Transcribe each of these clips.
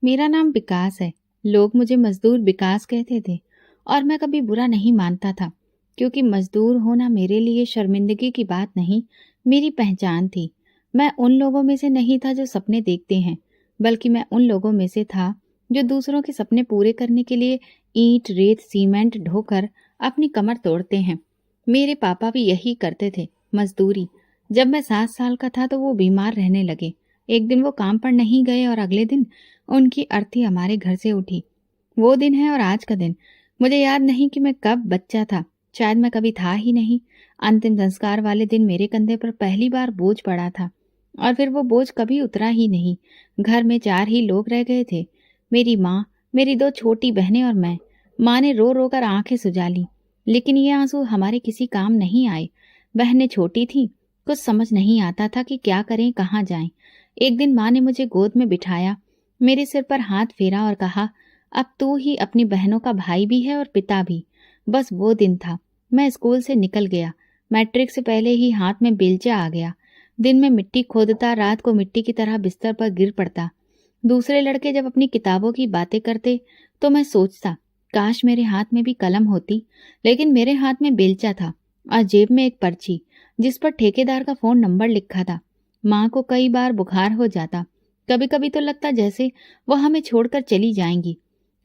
मेरा नाम विकास है। लोग मुझे मजदूर विकास कहते थे और मैं कभी बुरा नहीं मानता था, क्योंकि मजदूर होना मेरे लिए शर्मिंदगी की बात नहीं, मेरी पहचान थी। मैं उन लोगों में से नहीं था जो सपने देखते हैं, बल्कि मैं उन लोगों में से था जो दूसरों के सपने पूरे करने के लिए ईंट, रेत, सीमेंट ढोकर अपनी कमर तोड़ते हैं। मेरे पापा भी यही करते थे, मजदूरी। जब मैं 7 साल का था तो वो बीमार रहने लगे। एक दिन वो काम पर नहीं गए और अगले दिन उनकी अर्थी हमारे घर से उठी। वो दिन है और आज का दिन। मुझे याद नहीं कि मैं कब बच्चा था, शायद मैं कभी था ही नहीं। अंतिम संस्कार वाले दिन मेरे कंधे पर पहली बार बोझ पड़ा था और फिर वो बोझ कभी उतरा ही नहीं। घर में 4 ही लोग रह गए थे, मेरी माँ, मेरी 2 छोटी बहनें और मैं। माँ ने रो रो कर आंखें सुजा ली, लेकिन ये आंसू हमारे किसी काम नहीं आए। बहनें छोटी थीं, कुछ समझ नहीं आता था कि क्या करें, कहाँ जाएं। एक दिन माँ ने मुझे गोद में बिठाया, मेरे सिर पर हाथ फेरा और कहा, अब तू ही अपनी बहनों का भाई भी है और पिता भी। बस वो दिन था। मैं स्कूल से निकल गया। मैट्रिक से पहले ही हाथ में बेलचा आ गया। दिन में मिट्टी खोदता, रात को मिट्टी की तरह बिस्तर पर गिर पड़ता। दूसरे लड़के जब अपनी किताबों की बातें करते तो मैं सोचता, काश मेरे हाथ में भी कलम होती। लेकिन मेरे हाथ में बेलचा था और जेब में एक पर्ची जिस पर ठेकेदार का फोन नंबर लिखा था। माँ को कई बार बुखार हो जाता, कभी कभी तो लगता जैसे वो हमें छोड़कर चली जाएंगी,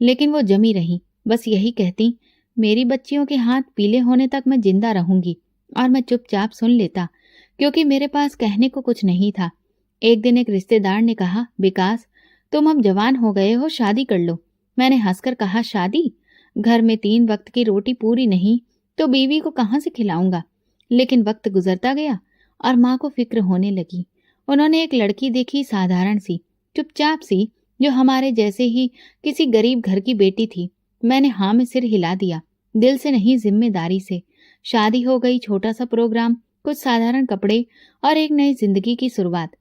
लेकिन वो जमी रही। बस यही कहती, मेरी बच्चियों के हाथ पीले होने तक मैं जिंदा रहूंगी। और मैं चुपचाप सुन लेता, क्योंकि मेरे पास कहने को कुछ नहीं था। एक दिन एक रिश्तेदार ने कहा, विकास, तुम अब जवान हो गए हो, शादी कर लो। मैंने हंसकर कहा, शादी? घर में 3 वक्त की रोटी पूरी नहीं तो बीवी को कहाँ से खिलाऊंगा। लेकिन वक्त गुजरता गया और माँ को फिक्र होने लगी। उन्होंने एक लड़की देखी, साधारण सी, चुपचाप सी, जो हमारे जैसे ही किसी गरीब घर की बेटी थी। मैंने हाँ में सिर हिला दिया, दिल से नहीं, जिम्मेदारी से। शादी हो गई, छोटा सा प्रोग्राम, कुछ साधारण कपड़े और एक नई जिंदगी की शुरुआत।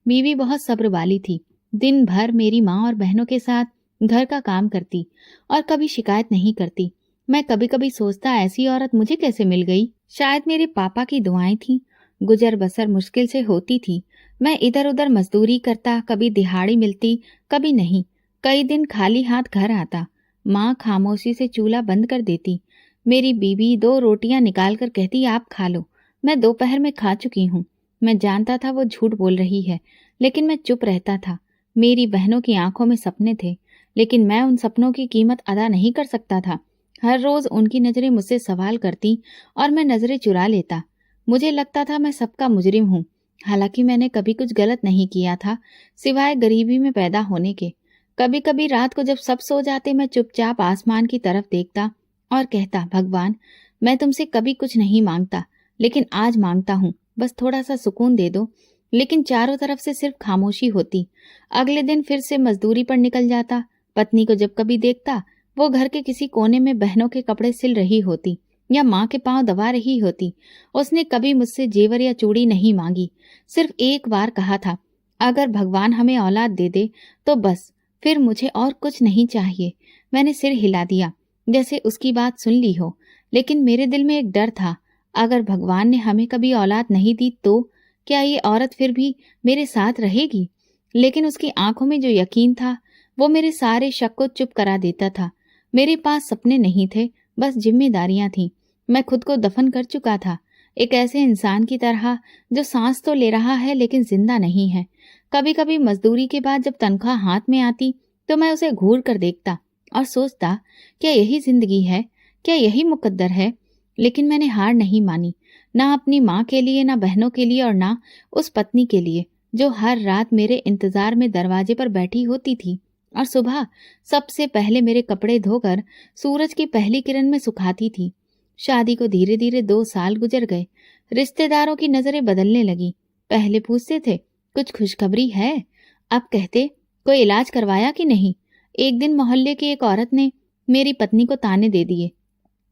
बीवी बहुत सब्र वाली थी। दिन भर मेरी माँ और बहनों के साथ घर का काम करती और कभी शिकायत नहीं करती। मैं कभी कभी सोचता, ऐसी औरत मुझे कैसे मिल गई। शायद मेरे पापा की दुआएं थी। गुजर बसर मुश्किल से होती थी। मैं इधर उधर मजदूरी करता, कभी दिहाड़ी मिलती, कभी नहीं। कई दिन खाली हाथ घर आता। माँ खामोशी से चूल्हा बंद कर देती। मेरी बीवी 2 रोटियां निकाल कर कहती, आप खा लो, मैं दोपहर में खा चुकी हूँ। मैं जानता था वो झूठ बोल रही है, लेकिन मैं चुप रहता था। मेरी बहनों की आंखों में सपने थे, लेकिन मैं उन सपनों की कीमत अदा नहीं कर सकता था। हर रोज उनकी नजरें मुझसे सवाल करती और मैं नजरें चुरा लेता। मुझे लगता था मैं सबका मुजरिम हूँ, हालांकि मैंने कभी कुछ गलत नहीं किया था, सिवाय गरीबी में पैदा होने के। कभी कभी रात को जब सब सो जाते, मैं चुपचाप आसमान की तरफ देखता और कहता, भगवान, मैं तुमसे कभी कुछ नहीं मांगता, लेकिन आज मांगता हूँ, बस थोड़ा सा सुकून दे दो। लेकिन चारों तरफ से सिर्फ खामोशी होती। अगले दिन फिर से मजदूरी पर निकल जाता। पत्नी को जब कभी देखता, वो घर के किसी कोने में बहनों के कपड़े सिल रही होती या माँ के पांव दबा रही होती। उसने कभी मुझसे जेवर या चूड़ी नहीं मांगी, सिर्फ एक बार कहा था, अगर भगवान हमें औलाद दे दे तो बस, फिर मुझे और कुछ नहीं चाहिए। मैंने सिर हिला दिया, जैसे उसकी बात सुन ली हो। लेकिन मेरे दिल में एक डर था, अगर भगवान ने हमें कभी औलाद नहीं दी तो क्या ये औरत फिर भी मेरे साथ रहेगी? लेकिन उसकी आंखों में जो यकीन था, वो मेरे सारे शक को चुप करा देता था। मेरे पास सपने नहीं थे, बस जिम्मेदारियां थीं। मैं खुद को दफन कर चुका था, एक ऐसे इंसान की तरह जो सांस तो ले रहा है लेकिन जिंदा नहीं है। कभी कभी मजदूरी के बाद जब तनख्वाह हाथ में आती तो मैं उसे घूर कर देखता और सोचता, क्या यही जिंदगी है, क्या यही मुकद्दर है? लेकिन मैंने हार नहीं मानी, ना अपनी माँ के लिए, ना बहनों के लिए और ना उस पत्नी के लिए जो हर रात मेरे इंतजार में दरवाजे पर बैठी होती थी और सुबह सबसे पहले मेरे कपड़े धोकर सूरज की पहली किरण में सुखाती थी। शादी को धीरे धीरे 2 साल गुजर गए। रिश्तेदारों की नजरें बदलने लगी। पहले पूछते थे, कुछ खुशखबरी है? अब कहते, कोई इलाज करवाया कि नहीं? एक दिन मोहल्ले की एक औरत ने मेरी पत्नी को ताने दे दिए,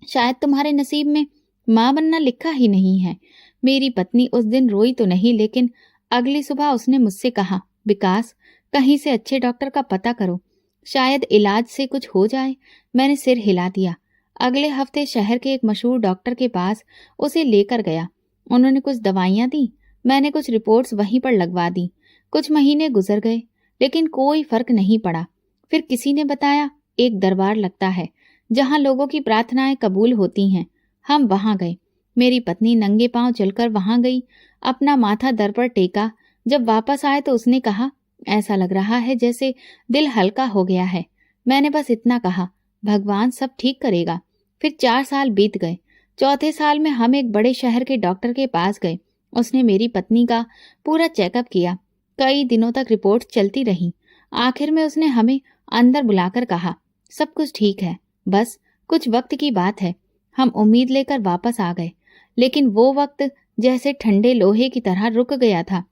शायद तुम्हारे नसीब में माँ बनना लिखा ही नहीं है। मेरी पत्नी उस दिन रोई तो नहीं, लेकिन अगली सुबह उसने मुझसे कहा, विकास, कहीं से अच्छे डॉक्टर का पता करो, शायद इलाज से कुछ हो जाए। मैंने सिर हिला दिया। अगले हफ्ते शहर के एक मशहूर डॉक्टर के पास उसे लेकर गया। उन्होंने कुछ दवाइयां दी, मैंने कुछ रिपोर्ट्स वहीं पर लगवा दी। कुछ महीने गुजर गए, लेकिन कोई फर्क नहीं पड़ा। फिर किसी ने बताया एक दरबार लगता है जहाँ लोगों की प्रार्थनाएं कबूल होती हैं। हम वहां गए। मेरी पत्नी नंगे पांव चलकर वहां गई, अपना माथा दर पर टेका। जब वापस आए तो उसने कहा, ऐसा लग रहा है जैसे दिल हल्का हो गया है। मैंने बस इतना कहा, भगवान सब ठीक करेगा। फिर 4 साल बीत गए। चौथे साल में हम एक बड़े शहर के डॉक्टर के पास गए। उसने मेरी पत्नी का पूरा चेकअप किया। कई दिनों तक रिपोर्ट चलती रही। आखिर में उसने हमें अंदर बुलाकर कहा, सब कुछ ठीक है, बस कुछ वक्त की बात है। हम उम्मीद लेकर वापस आ गए, लेकिन वो वक्त जैसे ठंडे लोहे की तरह रुक गया था।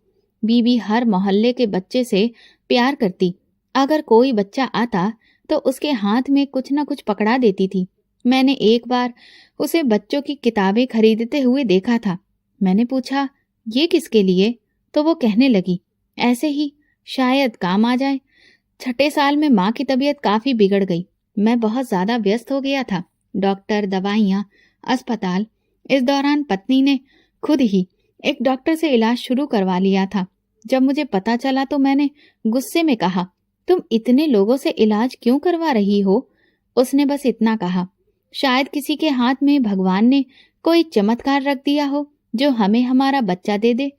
बीबी हर मोहल्ले के बच्चे से प्यार करती। अगर कोई बच्चा आता तो उसके हाथ में कुछ न कुछ पकड़ा देती थी। मैंने एक बार उसे बच्चों की किताबें खरीदते हुए देखा था। मैंने पूछा, ये किसके लिए? तो वो कहने लगी, ऐसे ही, शायद काम आ जाए। छठे साल में माँ की तबीयत काफी बिगड़ गई। मैं बहुत ज्यादा व्यस्त हो गया था। डॉक्टर, दवाइयाँ, अस्पताल। इस दौरान पत्नी ने खुद ही एक डॉक्टर से इलाज शुरू करवा लिया था। जब मुझे पता चला तो मैंने गुस्से में कहा, तुम इतने लोगों से इलाज क्यों करवा रही हो? उसने बस इतना कहा, शायद किसी के हाथ में भगवान ने कोई चमत्कार रख दिया हो जो हमें हमारा बच्चा दे दे।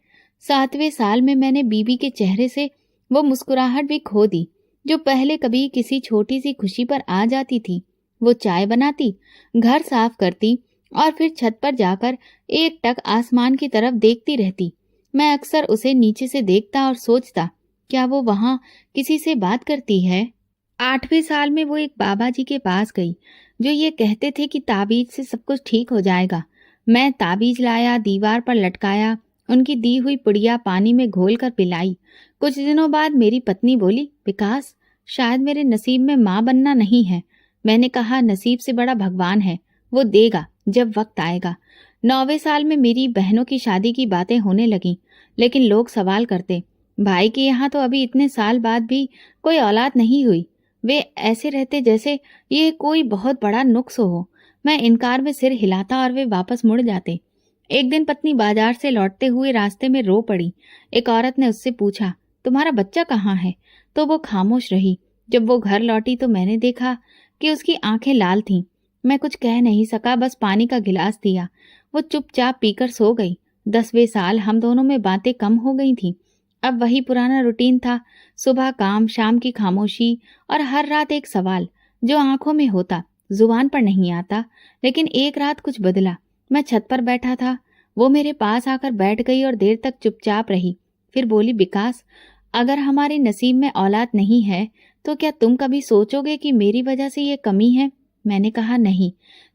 7वें साल में मैंने बीबी के चेहरे से वो मुस्कुराहट भी खो दी जो पहले कभी किसी छोटी सी खुशी पर आ जाती थी। वो चाय बनाती, घर साफ करती और फिर छत पर जाकर एक टक आसमान की तरफ देखती रहती। मैं अक्सर उसे नीचे से देखता और सोचता, क्या वो वहां किसी से बात करती है? 8वें साल में वो एक बाबा जी के पास गई जो ये कहते थे कि ताबीज से सब कुछ ठीक हो जाएगा। मैं ताबीज लाया, दीवार पर लटकाया, उनकी दी हुई पुड़िया पानी में घोल कर पिलाई। कुछ दिनों बाद मेरी पत्नी बोली, विकास, शायद मेरे नसीब में माँ बनना नहीं है। मैंने कहा, नसीब से बड़ा भगवान है, वो देगा जब वक्त आएगा। 9वें साल में मेरी बहनों की शादी की बातें होने लगी, लेकिन लोग सवाल करते, भाई के यहाँ तो अभी इतने साल बाद भी कोई औलाद नहीं हुई। वे ऐसे रहते जैसे ये कोई बहुत बड़ा नुक्स हो। मैं इनकार में सिर हिलाता और वे वापस मुड़ जाते। एक दिन पत्नी बाजार से लौटते हुए रास्ते में रो पड़ी। एक औरत ने उससे पूछा, तुम्हारा बच्चा कहाँ है? तो वो खामोश रही। जब वो घर लौटी तो मैंने देखा कि उसकी आंखें लाल थीं। मैं कुछ कह नहीं सका, बस पानी का गिलास दिया। वो चुपचाप पीकर सो गई। 10वें साल हम दोनों में बातें कम हो गई थीं। अब वही पुराना रूटीन था, सुबह काम, शाम की खामोशी और हर रात एक सवाल जो आंखों में होता, जुबान पर नहीं आता। लेकिन एक रात कुछ बदला। मैं छत पर बैठा था, वो मेरे पास आकर बैठ गई और देर तक चुपचाप रही। फिर बोली, विकास, अगर हमारे नसीब में औलाद नहीं है तो क्या तुम कभी सोचोगे कि मेरी वजह से ये कमी है? मैंने कहा, नहीं,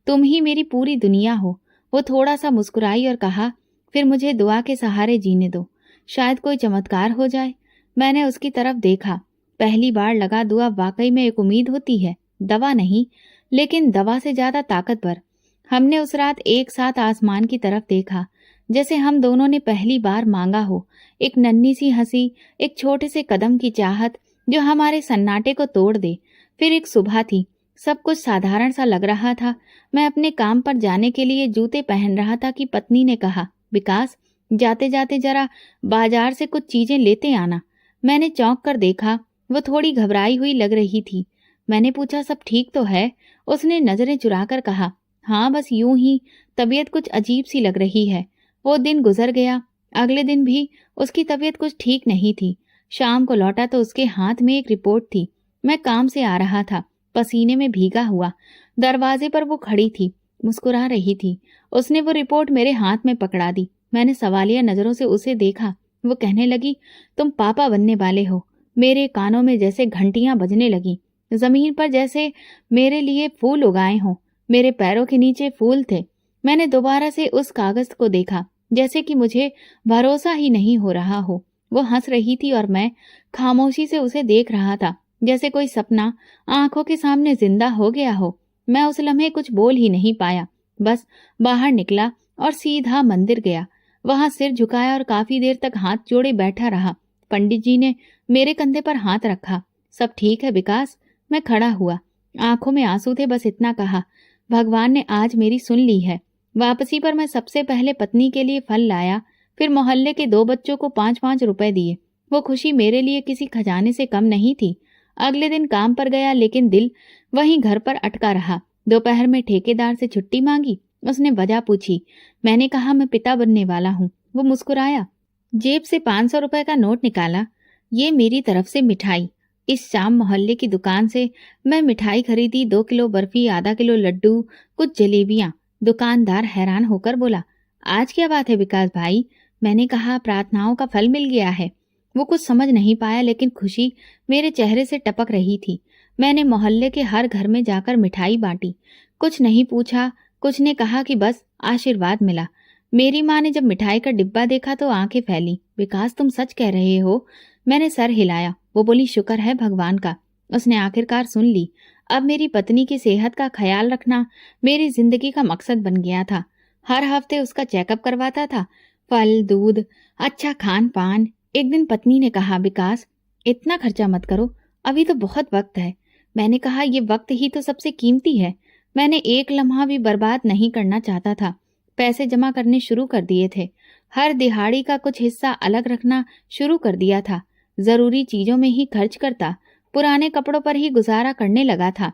तुम ही मेरी पूरी दुनिया हो। वो थोड़ा सा मुस्कुराई और कहा, फिर मुझे दुआ के सहारे जीने दो, शायद कोई चमत्कार हो जाए। मैंने उसकी तरफ देखा। पहली बार लगा दुआ वाकई में एक उम्मीद होती है, दवा नहीं, लेकिन दवा से ज्यादा ताकतवर। हमने उस रात एक साथ आसमान की तरफ देखा, जैसे हम दोनों ने पहली बार मांगा हो। एक नन्ही सी हंसी, एक छोटे से कदम की चाहत जो हमारे सन्नाटे को तोड़ दे। फिर एक सुबह थी, सब कुछ साधारण सा लग रहा था। मैं अपने काम पर जाने के लिए जूते पहन रहा था कि पत्नी ने कहा, विकास, जाते जाते जरा बाजार से कुछ चीजें लेते आना। मैंने चौंक कर देखा, वो थोड़ी घबराई हुई लग रही थी। मैंने पूछा, सब ठीक तो है? उसने नजरें चुराकर कहा, हाँ, बस यूं ही तबीयत कुछ अजीब सी लग रही है। वो दिन गुजर गया। अगले दिन भी उसकी तबीयत कुछ ठीक नहीं थी। शाम को लौटा तो उसके हाथ में एक रिपोर्ट थी। मैं काम से आ रहा था, पसीने में भीगा हुआ। दरवाजे पर वो खड़ी थी, मुस्कुरा रही थी। उसने वो रिपोर्ट मेरे हाथ में पकड़ा दी। मैंने सवालिया नजरों से उसे देखा। वो कहने लगी, तुम पापा बनने वाले हो। मेरे कानों में जैसे घंटियां बजने लगी। जमीन पर जैसे मेरे लिए फूल उगाए हों। मेरे पैरों के नीचे फूल थे। मैंने दोबारा से उस कागज को देखा, जैसे कि मुझे भरोसा ही नहीं हो रहा हो। वो हंस रही थी और मैं खामोशी से उसे देख रहा था, जैसे कोई सपना आंखों के सामने जिंदा हो गया हो। मैं उस लम्हे कुछ बोल ही नहीं पाया, बस बाहर निकला और सीधा मंदिर गया। वहां सिर झुकाया और काफी देर तक हाथ जोड़े बैठा रहा। पंडित जी ने मेरे कंधे पर हाथ रखा। सब ठीक है विकास? मैं खड़ा हुआ, आंखों में आंसू थे। बस इतना कहा, भगवान ने आज मेरी सुन ली है। वापसी पर मैं सबसे पहले पत्नी के लिए फल लाया, फिर मोहल्ले के 2 बच्चों को 5-5 रुपए दिए। वो खुशी मेरे लिए किसी खजाने से कम नहीं थी। अगले दिन काम पर गया, लेकिन दिल वहीं घर पर अटका रहा। दोपहर में ठेकेदार से छुट्टी मांगी। उसने वजह पूछी। मैंने कहा मैं पिता बनने वाला हूँ। वो मुस्कुराया, जेब से 500 रुपए का नोट निकाला। ये मेरी तरफ से मिठाई। इस शाम मोहल्ले की दुकान से मैं मिठाई खरीदी, 2 किलो बर्फी, आधा किलो लड्डू, कुछ जलेबियां। दुकानदार हैरान होकर बोला, आज क्या बात है विकास भाई? मैंने कहा, प्रार्थनाओं का फल मिल गया है। वो कुछ समझ नहीं पाया, लेकिन खुशी मेरे चेहरे से टपक रही थी। मैंने मोहल्ले के हर घर में जाकर मिठाई बांटी। कुछ नहीं पूछा, कुछ ने कहा कि बस आशीर्वाद मिला। मेरी माँ ने जब मिठाई का डिब्बा देखा तो आंखें फैली। विकास, तुम सच कह रहे हो? मैंने सर हिलाया। वो बोली, शुक्र है भगवान का, उसने आखिरकार सुन ली। अब मेरी पत्नी की सेहत का ख्याल रखना मेरी जिंदगी का मकसद बन गया था। हर हफ्ते उसका चेकअप करवाता था। फल, दूध, अच्छा खान पान। एक दिन पत्नी ने कहा, विकास इतना खर्चा मत करो, अभी तो बहुत वक्त है। मैंने कहा, ये वक्त ही तो सबसे कीमती है। मैंने एक लम्हा भी बर्बाद नहीं करना चाहता था। पैसे जमा करने शुरू कर दिए थे। हर दिहाड़ी का कुछ हिस्सा अलग रखना शुरू कर दिया था। जरूरी चीजों में ही खर्च करता। पुराने कपड़ों पर ही गुजारा करने लगा था।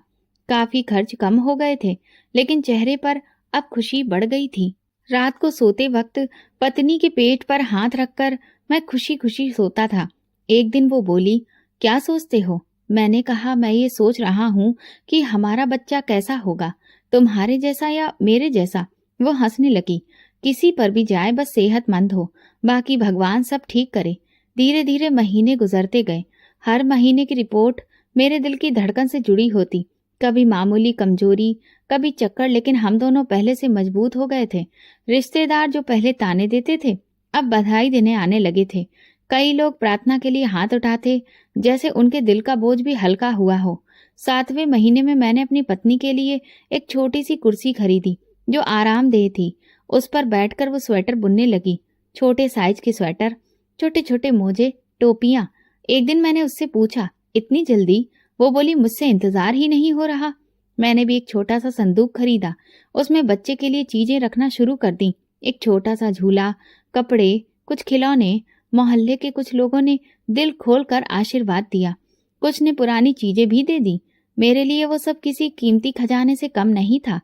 काफी खर्च कम हो गए थे, लेकिन चेहरे पर अब खुशी बढ़ गई थी। रात को सोते वक्त पत्नी के पेट पर हाथ रखकर मैं खुशी खुशी सोता था। एक दिन वो बोली, क्या सोचते हो? मैंने कहा, मैं ये सोच रहा हूँ कि हमारा बच्चा कैसा होगा, तुम्हारे जैसा या मेरे जैसा। वो हंसने लगी। किसी पर भी जाए, बस सेहतमंद हो, बाकी भगवान सब ठीक करे। धीरे धीरे महीने गुजरते गए। हर महीने की रिपोर्ट मेरे दिल की धड़कन से जुड़ी होती। कभी मामूली कमजोरी, कभी चक्कर, लेकिन हम दोनों पहले से मजबूत हो गए थे। रिश्तेदार जो पहले ताने देते थे, अब बधाई देने आने लगे थे। कई लोग प्रार्थना के लिए हाथ उठाते, जैसे उनके दिल का बोझ भी हल्का हुआ हो। 7वें महीने में मैंने अपनी पत्नी के लिए एक छोटी सी कुर्सी खरीदी, जो आरामदेह थी। उस पर बैठकर वो स्वेटर बुनने लगी। छोटे साइज के स्वेटर, छोटे छोटे मोजे, टोपियां। एक दिन मैंने उससे पूछा, इतनी जल्दी? वो बोली, मुझसे इंतजार ही नहीं हो रहा। मैंने भी एक छोटा सा संदूक खरीदा। उसमें बच्चे के लिए चीजें रखना शुरू कर दी। एक छोटा सा झूला, कपड़े, कुछ खिलौने। मोहल्ले के कुछ लोगों ने दिल खोलकर आशीर्वाद दिया। कुछ ने पुरानी चीजें भी दे दी। मेरे लिए वो सब किसी कीमती खजाने से कम नहीं था।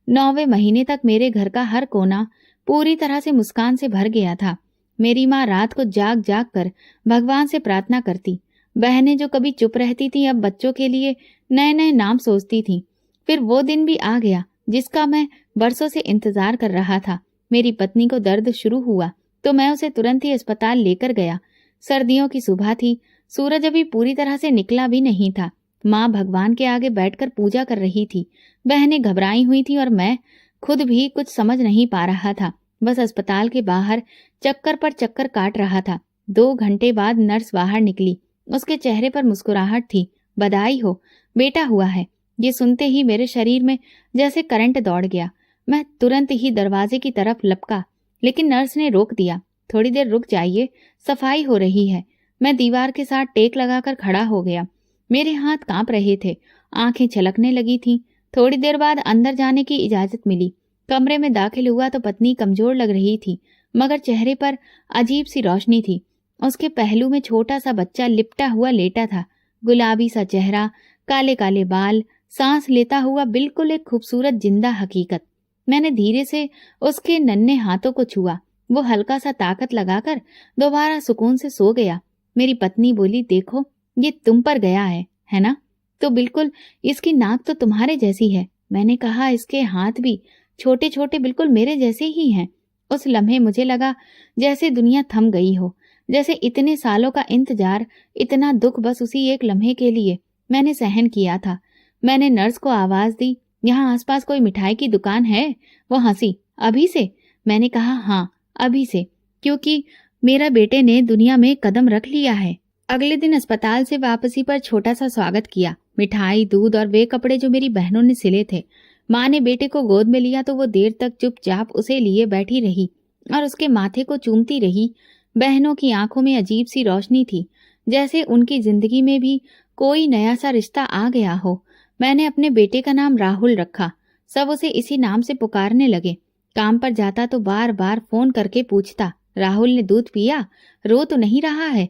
9वें महीने तक मेरे घर का हर कोना पूरी तरह से मुस्कान से भर गया था। मेरी माँ रात को जाग जाग कर भगवान से प्रार्थना करती। बहनें जो कभी चुप रहती थीं, अब बच्चों के लिए नए नए नाम सोचती थीं। फिर वो दिन भी आ गया जिसका मैं बरसों से इंतजार कर रहा था। मेरी पत्नी को दर्द शुरू हुआ तो मैं उसे तुरंत ही अस्पताल लेकर गया। सर्दियों की सुबह थी। सूरज अभी पूरी तरह से निकला भी नहीं था। माँ भगवान के आगे बैठकर पूजा कर रही थी। बहनें घबराई हुई थी और मैं खुद भी कुछ समझ नहीं पा रहा था। बस अस्पताल के बाहर चक्कर पर चक्कर काट रहा था। 2 घंटे बाद नर्स बाहर निकली। उसके चेहरे पर मुस्कुराहट थी। बधाई हो, बेटा हुआ है। ये सुनते ही मेरे शरीर में जैसे करंट दौड़ गया। मैं तुरंत ही दरवाजे की तरफ लपका, लेकिन नर्स ने रोक दिया। थोड़ी देर रुक जाइए, सफाई हो रही है। मैं दीवार के साथ टेक लगाकर खड़ा हो गया। मेरे हाथ कांप रहे थे, आंखें छलकने लगी थीं। थोड़ी देर बाद अंदर जाने की इजाजत मिली। कमरे में दाखिल हुआ तो पत्नी कमजोर लग रही थी, मगर चेहरे पर अजीब सी रोशनी थी। उसके पहलू में छोटा सा बच्चा लिपटा हुआ लेटा था। गुलाबी सा चेहरा, काले काले बाल, सांस लेता हुआ बिल्कुल एक खूबसूरत जिंदा हकीकत। मैंने धीरे से उसके नन्हे हाथों को छुआ। वो हल्का सा ताकत लगाकर दोबारा सुकून से सो गया। मेरी पत्नी बोली, देखो ये तुम पर गया है ना? तो बिल्कुल इसकी नाक तो तुम्हारे जैसी है। मैंने कहा, इसके हाथ भी छोटे छोटे बिल्कुल मेरे जैसे ही हैं। उस लम्हे मुझे लगा जैसे दुनिया थम गई हो, जैसे इतने सालों का इंतजार, इतना दुख बस उसी एक लम्हे के लिए मैंने सहन किया था। मैंने नर्स को आवाज दी, यहाँ आसपास कोई मिठाई की दुकान है? वो हंसी, अभी से? मैंने कहा, हाँ अभी से, क्योंकि मेरा बेटे ने दुनिया में कदम रख लिया है। अगले दिन अस्पताल से वापसी पर छोटा सा स्वागत किया। मिठाई, दूध और वे कपड़े जो मेरी बहनों ने सिले थे। माँ ने बेटे को गोद में लिया तो वो देर तक चुपचाप उसे लिए बैठी रही और उसके माथे को चूमती रही। बहनों की आंखों में अजीब सी रोशनी थी, जैसे उनकी जिंदगी में भी कोई नया सा रिश्ता आ गया हो। मैंने अपने बेटे का नाम राहुल रखा। सब उसे इसी नाम से पुकारने लगे। काम पर जाता तो बार बार फोन करके पूछता, राहुल ने दूध पिया? रो तो नहीं रहा है?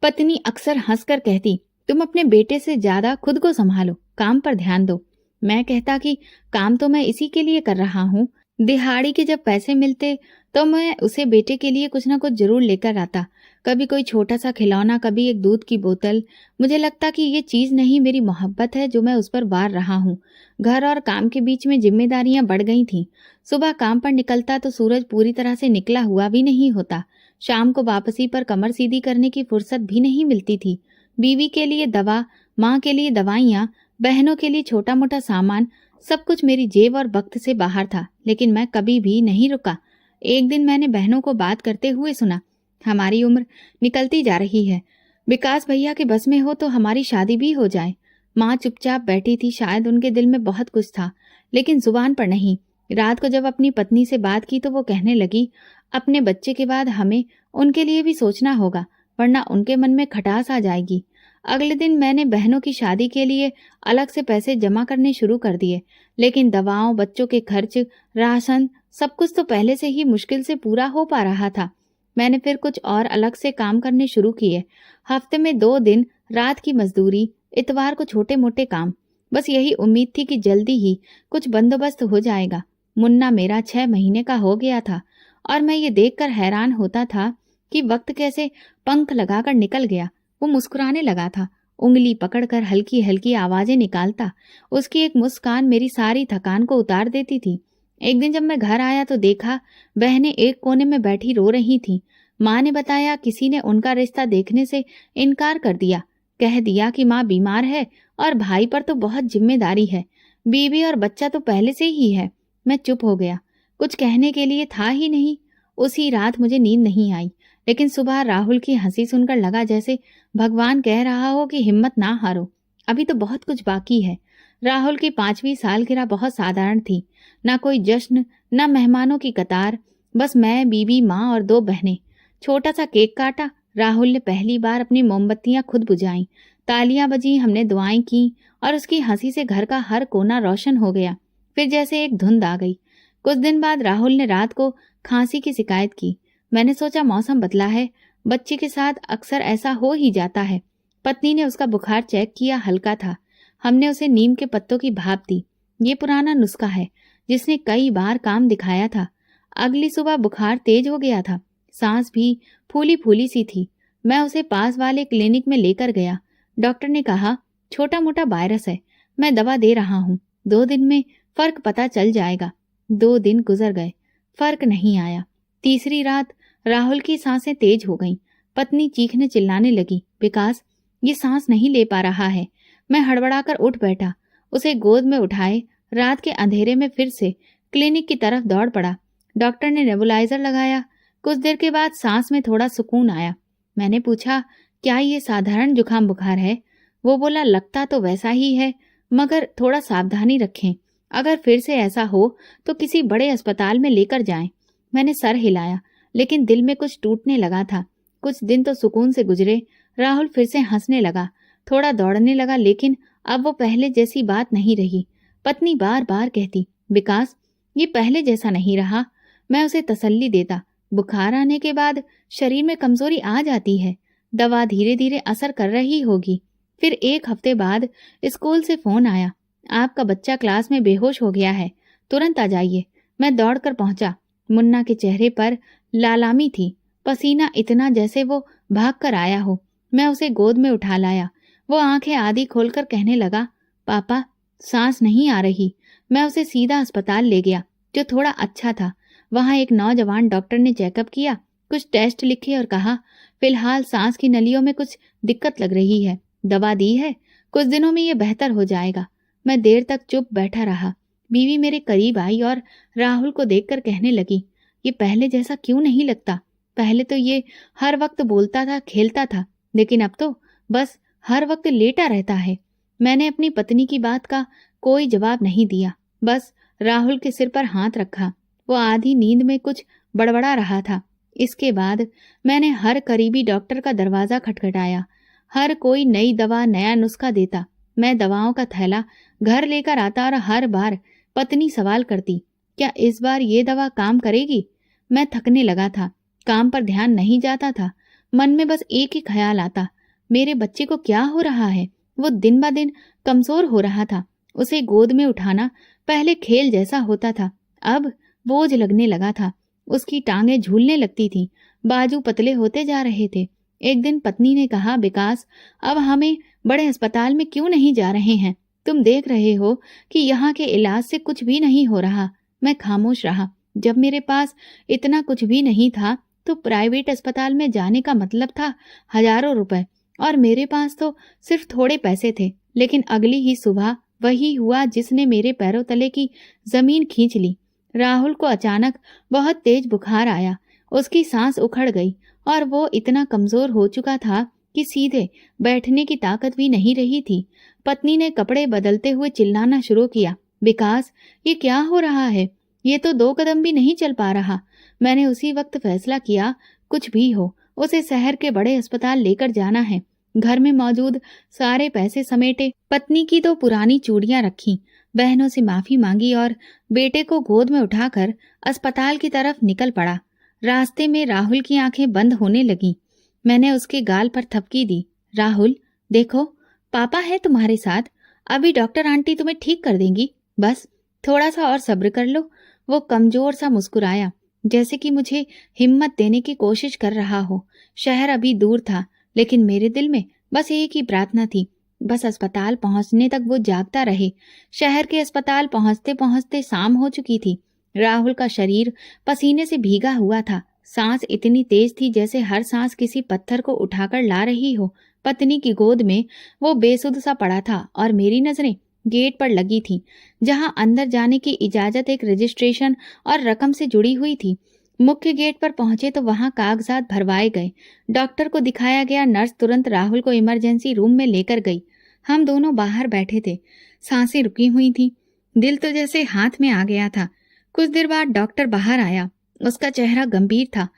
पत्नी अक्सर हंसकर कहती, तुम अपने बेटे से ज्यादा खुद को संभालो, काम पर ध्यान दो। मैं कहता कि काम तो मैं इसी के लिए कर रहा हूँ। दिहाड़ी के जब पैसे मिलते तो मैं उसे बेटे के लिए कुछ ना कुछ जरूर लेकर आता। कभी कोई छोटा सा खिलौना, कभी एक दूध की बोतल। मुझे लगता कि ये चीज नहीं, मेरी मोहब्बत है जो मैं उस पर वार रहा हूँ। घर और काम के बीच में जिम्मेदारियां बढ़ गई थीं। सुबह काम पर निकलता तो सूरज पूरी तरह से निकला हुआ भी नहीं होता। शाम को वापसी पर कमर सीधी करने की फुर्सत भी नहीं मिलती थी। बीवी के लिए दवा, माँ के लिए दवाइयाँ, बहनों के लिए छोटा मोटा सामान, सब कुछ मेरी जेब और वक्त से बाहर था। लेकिन मैं कभी भी नहीं रुका। एक दिन मैंने बहनों को बात करते हुए सुना, हमारी उम्र निकलती जा रही है, विकास भैया के बस में हो तो हमारी शादी भी हो जाए। माँ चुपचाप बैठी थी, शायद उनके दिल में बहुत कुछ था लेकिन जुबान पर नहीं। रात को जब अपनी पत्नी से बात की तो वो कहने लगी, अपने बच्चे के बाद हमें उनके लिए भी सोचना होगा, वरना उनके मन में खटास आ जाएगी। अगले दिन मैंने बहनों की शादी के लिए अलग से पैसे जमा करने शुरू कर दिए, लेकिन दवाओं, बच्चों के खर्च, राशन, सब कुछ तो पहले से ही मुश्किल से पूरा हो पा रहा था। मैंने फिर कुछ और अलग से काम करने शुरू किए। हफ्ते में 2 दिन रात की मजदूरी, इतवार को छोटे मोटे काम। बस यही उम्मीद थी कि जल्दी ही कुछ बंदोबस्त हो जाएगा। मुन्ना मेरा 6 महीने का हो गया था और मैं ये देखकर हैरान होता था कि वक्त कैसे पंख लगाकर निकल गया। वो मुस्कुराने लगा था, उंगली पकड़कर हल्की हल्की आवाजें निकालता। उसकी एक मुस्कान मेरी सारी थकान को उतार देती थी। एक दिन जब मैं घर आया तो देखा बहनें एक कोने में बैठी रो रही थीं। माँ ने बताया किसी ने उनका रिश्ता देखने से इनकार कर दिया। कह दिया कि माँ बीमार है और भाई पर तो बहुत जिम्मेदारी है, बीवी और बच्चा तो पहले से ही है। मैं चुप हो गया, कुछ कहने के लिए था ही नहीं। उसी रात मुझे नींद नहीं आई, लेकिन सुबह राहुल की हंसी सुनकर लगा जैसे भगवान कह रहा हो कि हिम्मत ना हारो, अभी तो बहुत कुछ बाकी है। राहुल की 5वीं सालगिरह बहुत साधारण थी। ना कोई जश्न, ना मेहमानों की कतार, बस मैं, बीबी, माँ और 2 बहनें। छोटा सा केक काटा। राहुल ने पहली बार अपनी मोमबत्तियां खुद बुझाईं। तालियां बजी, हमने दुआएं की और उसकी हंसी से घर का हर कोना रोशन हो गया। फिर जैसे एक धुंध आ गई। कुछ दिन बाद राहुल ने रात को खांसी की शिकायत की। मैंने सोचा मौसम बदला है, बच्चे के साथ अक्सर ऐसा हो ही जाता है। पत्नी ने उसका बुखार चेक किया, हल्का था। हमने उसे नीम के पत्तों की भाप दी। ये पुराना नुस्खा है जिसने कई बार काम दिखाया था। अगली सुबह बुखार तेज हो गया था, सांस भी फूली फूली सी थी। मैं उसे पास वाले क्लिनिक में लेकर गया। डॉक्टर ने कहा, छोटा मोटा वायरस है, मैं दवा दे रहा हूँ, 2 दिन में फर्क पता चल जाएगा। 2 दिन गुजर गए, फर्क नहीं आया। तीसरी रात राहुल की सांसें तेज हो गईं। पत्नी चीखने चिल्लाने लगी, विकास ये सांस नहीं ले पा रहा है। मैं हड़बड़ाकर उठ बैठा, उसे गोद में उठाए रात के अंधेरे में फिर से क्लिनिक की तरफ दौड़ पड़ा। डॉक्टर ने नेबुलाइजर लगाया। कुछ देर के बाद सांस में थोड़ा सुकून आया। मैंने पूछा, क्या ये साधारण जुकाम बुखार है? वो बोला, लगता तो वैसा ही है, मगर थोड़ा सावधानी रखें, अगर फिर से ऐसा हो तो किसी बड़े अस्पताल में लेकर जाएं। मैंने सर हिलाया, लेकिन दिल में कुछ टूटने लगा था। कुछ दिन तो सुकून से गुजरे। राहुल फिर से हंसने लगा, थोड़ा दौड़ने लगा, लेकिन अब वो पहले जैसी बात नहीं रही। पत्नी बार बार कहती, विकास ये पहले जैसा नहीं रहा। मैं उसे तसल्ली देता, बुखार आने के बाद शरीर में कमजोरी आ जाती है, दवा धीरे धीरे असर कर रही होगी। फिर 1 हफ्ते बाद स्कूल से फोन आया, आपका बच्चा क्लास में बेहोश हो गया है, तुरंत आ जाइए। मैं दौड़कर पहुंचा। मुन्ना के चेहरे पर लालामी थी, पसीना इतना जैसे वो भाग कर आया हो। मैं उसे गोद में उठा लाया। वो आंखें आधी खोलकर कहने लगा, पापा सांस नहीं आ रही। मैं उसे सीधा अस्पताल ले गया, जो थोड़ा अच्छा था। वहां एक नौजवान डॉक्टर ने चेकअप किया, कुछ टेस्ट लिखे और कहा, फिलहाल सांस की नलियों में कुछ दिक्कत लग रही है, दवा दी है, कुछ दिनों में ये बेहतर हो जाएगा। मैं देर तक चुप बैठा रहा। बीवी मेरे करीब आई और राहुल को देखकर कहने लगी, ये पहले जैसा क्यों नहीं लगता? पहले तो ये हर वक्त बोलता था, खेलता था, लेकिन अब तो बस हर वक्त लेटा रहता है। मैंने अपनी पत्नी की बात का कोई जवाब नहीं दिया, बस राहुल के सिर पर हाथ रखा। वो आधी नींद में कुछ बड़बड़ा रहा था। इसके बाद मैंने हर करीबी डॉक्टर का दरवाजा खटखटाया। हर कोई नई दवा, नया नुस्खा देता। मैं दवाओं का थैला घर लेकर आता और हर बार पत्नी सवाल करती, क्या इस बार ये दवा काम करेगी? मैं थकने लगा था, काम पर ध्यान नहीं जाता था। मन में बस एक ही ख्याल आता, मेरे बच्चे को क्या हो रहा है? वो दिन ब दिन कमजोर हो रहा था। उसे गोद में उठाना पहले खेल जैसा होता था, अब बोझ लगने लगा था। उसकी टांगें झूलने लगती थीं, बाजू पतले होते जा रहे थे। एक दिन पत्नी ने कहा, विकास, अब हमें बड़े अस्पताल में क्यों नहीं जा रहे हैं? तुम देख रहे हो कि यहाँ के इलाज से कुछ भी नहीं हो रहा। मैं खामोश रहा। जब मेरे पास इतना कुछ भी नहीं था तो प्राइवेट अस्पताल में जाने का मतलब था हजारों रुपए, और मेरे पास तो सिर्फ थोड़े पैसे थे। लेकिन अगली ही सुबह वही हुआ जिसने मेरे पैरों तले की जमीन खींच ली। राहुल को अचानक बहुत तेज बुखार आया। उसकी सांस उखड़ गई और वो इतना कमजोर हो चुका था कि सीधे बैठने की ताकत भी नहीं रही थी। पत्नी ने कपड़े बदलते हुए चिल्लाना शुरू किया, विकास, ये क्या हो रहा है? ये तो 2 कदम भी नहीं चल पा रहा। मैंने उसी वक्त फैसला किया, कुछ भी हो उसे शहर के बड़े अस्पताल लेकर जाना है। घर में मौजूद सारे पैसे समेटे, पत्नी की 2 पुरानी चूड़ियां रखी, बहनों से माफी मांगी और बेटे को गोद में उठाकर अस्पताल की तरफ निकल पड़ा। रास्ते में राहुल की आंखें बंद होने लगीं। मैंने उसके गाल पर थपकी दी। राहुल, देखो, पापा है तुम्हारे साथ। अभी डॉक्टर आंटी तुम्हें ठीक कर देंगी। बस थोड़ा सा और सब्र कर लो। वो कमजोर सा मुस्कुराया, जैसे कि मुझे हिम्मत देने की कोशिश कर रहा हो। शहर अभी दूर था, लेकिन मेरे दिल में बस एक ही प्रार्थना थी, बस अस्पताल पहुंचने तक वो जागता रहे। शहर के अस्पताल पहुंचते पहुंचते शाम हो चुकी थी। राहुल का शरीर पसीने से भीगा हुआ था। सांस इतनी तेज थी जैसे हर सांस किसी पत्थर को उठाकर ला रही हो। पत्नी की गोद में वो बेसुध सा पड़ा था और मेरी नजरें गेट पर लगी थी, जहां अंदर जाने की इजाजत एक रजिस्ट्रेशन और रकम से जुड़ी हुई थी। मुख्य गेट पर पहुंचे तो वहां कागजात भरवाए गए। डॉक्टर को दिखाया गया। नर्स तुरंत राहुल को इमरजेंसी रूम में लेकर गई। हम दोनों बाहर बैठे थे। सांसें रुकी हुई थी। दिल तो जैसे हाथ में आ गया था। कुछ देर बाद डॉक्टर बाहर आया। उसका चेहरा गंभीर था।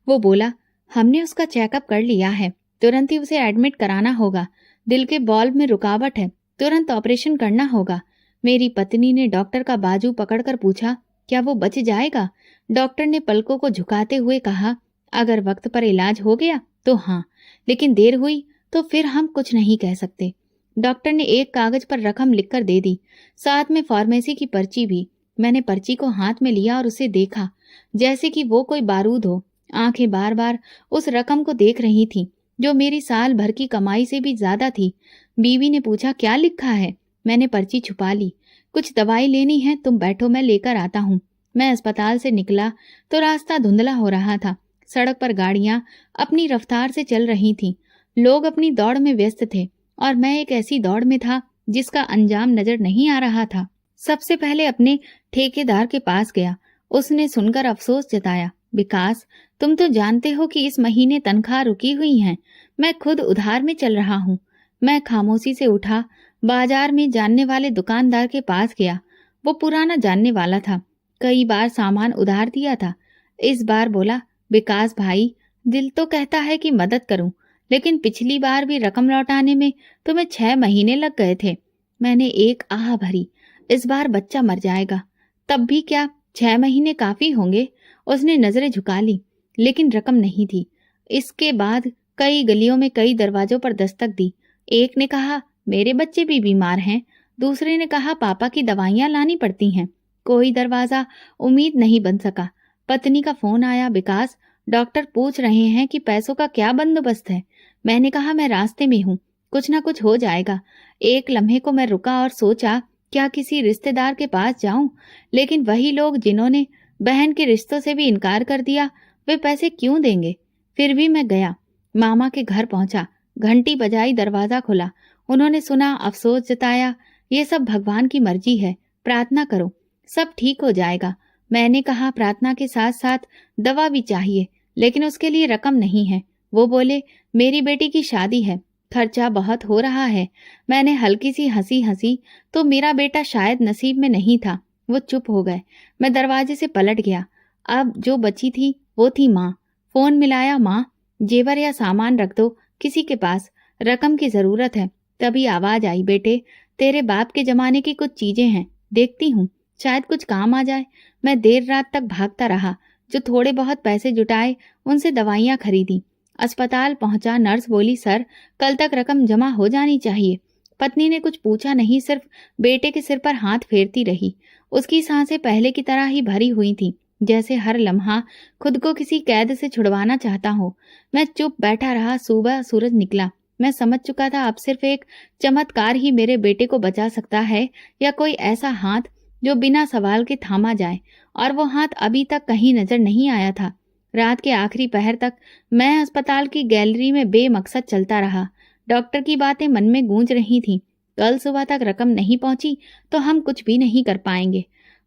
वो बोला, हमने उसका चेकअप कर लिया है, तुरंत ही उसे एडमिट कराना होगा। दिल के बॉल्व में रुकावट है, तुरंत ऑपरेशन करना होगा। मेरी पत्नी ने डॉक्टर का बाजू पकड़कर पूछा, क्या वो बच जाएगा? डॉक्टर ने पलकों को झुकाते हुए कहा, अगर वक्त पर इलाज हो गया तो हाँ, लेकिन देर हुई तो फिर हम कुछ नहीं कह सकते। डॉक्टर ने एक कागज पर रकम लिखकर दे दी, साथ में फार्मेसी की पर्ची भी। मैंने पर्ची को हाथ में लिया और उसे देखा, जैसे कि वो कोई बारूद हो। आंखें बार बार उस रकम को देख रही थीं, जो मेरी साल भर की कमाई से भी ज्यादा थी। बीवी ने पूछा, क्या लिखा है? मैंने पर्ची छुपा ली। कुछ दवाई लेनी है, तुम बैठो, मैं लेकर आता हूँ। मैं अस्पताल से निकला तो रास्ता धुंधला हो रहा था। सड़क पर गाड़ियां अपनी रफ्तार से चल रही थीं। लोग अपनी दौड़ में व्यस्त थे और मैं एक ऐसी दौड़ में था जिसका अंजाम नजर नहीं आ रहा था। सबसे पहले अपने ठेकेदार के पास गया। उसने सुनकर अफसोस जताया, विकास, तुम तो जानते हो कि इस महीने तनख्वाह रुकी हुई है। मैं खुद उधार में चल रहा हूँ। मैं खामोशी से उठा, बाजार में जानने वाले दुकानदार के पास गया। वो पुराना जानने वाला था, कई बार सामान उधार दिया था। इस बार बोला, विकास भाई, दिल तो कहता है कि मदद करूं, लेकिन पिछली बार भी रकम लौटाने में तुम्हें 6 महीने लग गए थे। मैंने एक आह भरी, इस बार बच्चा मर जाएगा। तब भी क्या 6 महीने काफी होंगे? उसने नजरें झुका ली, लेकिन रकम नहीं थी। इसके बाद कई गलियों में कई दरवाजों पर दस्तक दी। एक ने कहा, मेरे बच्चे भी बीमार हैं। दूसरे ने कहा, पापा की दवाइयां लानी पड़ती हैं। कोई दरवाजा उम्मीद नहीं बन सका। पत्नी का फोन आया, विकास, डॉक्टर पूछ रहे हैं कि पैसों का क्या बंदोबस्त है। मैंने कहा, मैं रास्ते में हूँ, कुछ ना कुछ हो जाएगा। एक लम्हे को मैं रुका और सोचा, क्या किसी रिश्तेदार के पास जाऊं? लेकिन वही लोग जिन्होंने बहन के रिश्तों से भी इनकार कर दिया, वे पैसे क्यों देंगे? फिर भी मैं गया। मामा के घर पहुंचा, घंटी बजाई, दरवाजा खुला। उन्होंने सुना, अफसोस जताया, ये सब भगवान की मर्जी है, प्रार्थना करो, सब ठीक हो जाएगा। मैंने कहा, प्रार्थना के साथ साथ दवा भी चाहिए, लेकिन उसके लिए रकम नहीं है। वो बोले, मेरी बेटी की शादी है, खर्चा बहुत हो रहा है। मैंने हल्की सी हंसी हंसी तो मेरा बेटा शायद नसीब में नहीं था। वो चुप हो गए। मैं दरवाजे से पलट गया। अब जो बची थी वो थी माँ। फोन मिलाया, माँ, जेवर या सामान रख दो किसी के पास, रकम की जरूरत है। तभी आवाज आई, बेटे, तेरे बाप के जमाने की कुछ चीजें हैं, देखती हूँ, शायद कुछ काम आ जाए। मैं देर रात तक भागता रहा। जो थोड़े बहुत पैसे जुटाए उनसे दवाइयाँ खरीदी अस्पताल पहुंचा, नर्स बोली, सर कल तक रकम जमा हो जानी चाहिए। पत्नी ने कुछ पूछा नहीं, सिर्फ बेटे के सिर पर हाथ फेरती रही। उसकी सांसें पहले की तरह ही भरी हुई थी, जैसे हर लम्हा खुद को किसी कैद से छुड़वाना चाहता हो। मैं चुप बैठा रहा। सुबह सूरज निकला। मैं समझ चुका था अब सिर्फ एक चमत्कार ही मेरे बेटे को बचा सकता है, या कोई ऐसा हाथ जो बिना सवाल के थामा जाए। और वो हाथ अभी तक कहीं नजर नहीं आया था। रात के आखिरी पहर तक मैं अस्पताल की गैलरी में बेमकसद चलता रहा। डॉक्टर की बातें मन में गूंज रही थीं। कल सुबह तक रकम नहीं पहुंची तो हम कुछ भी नहीं कर पाएंगे।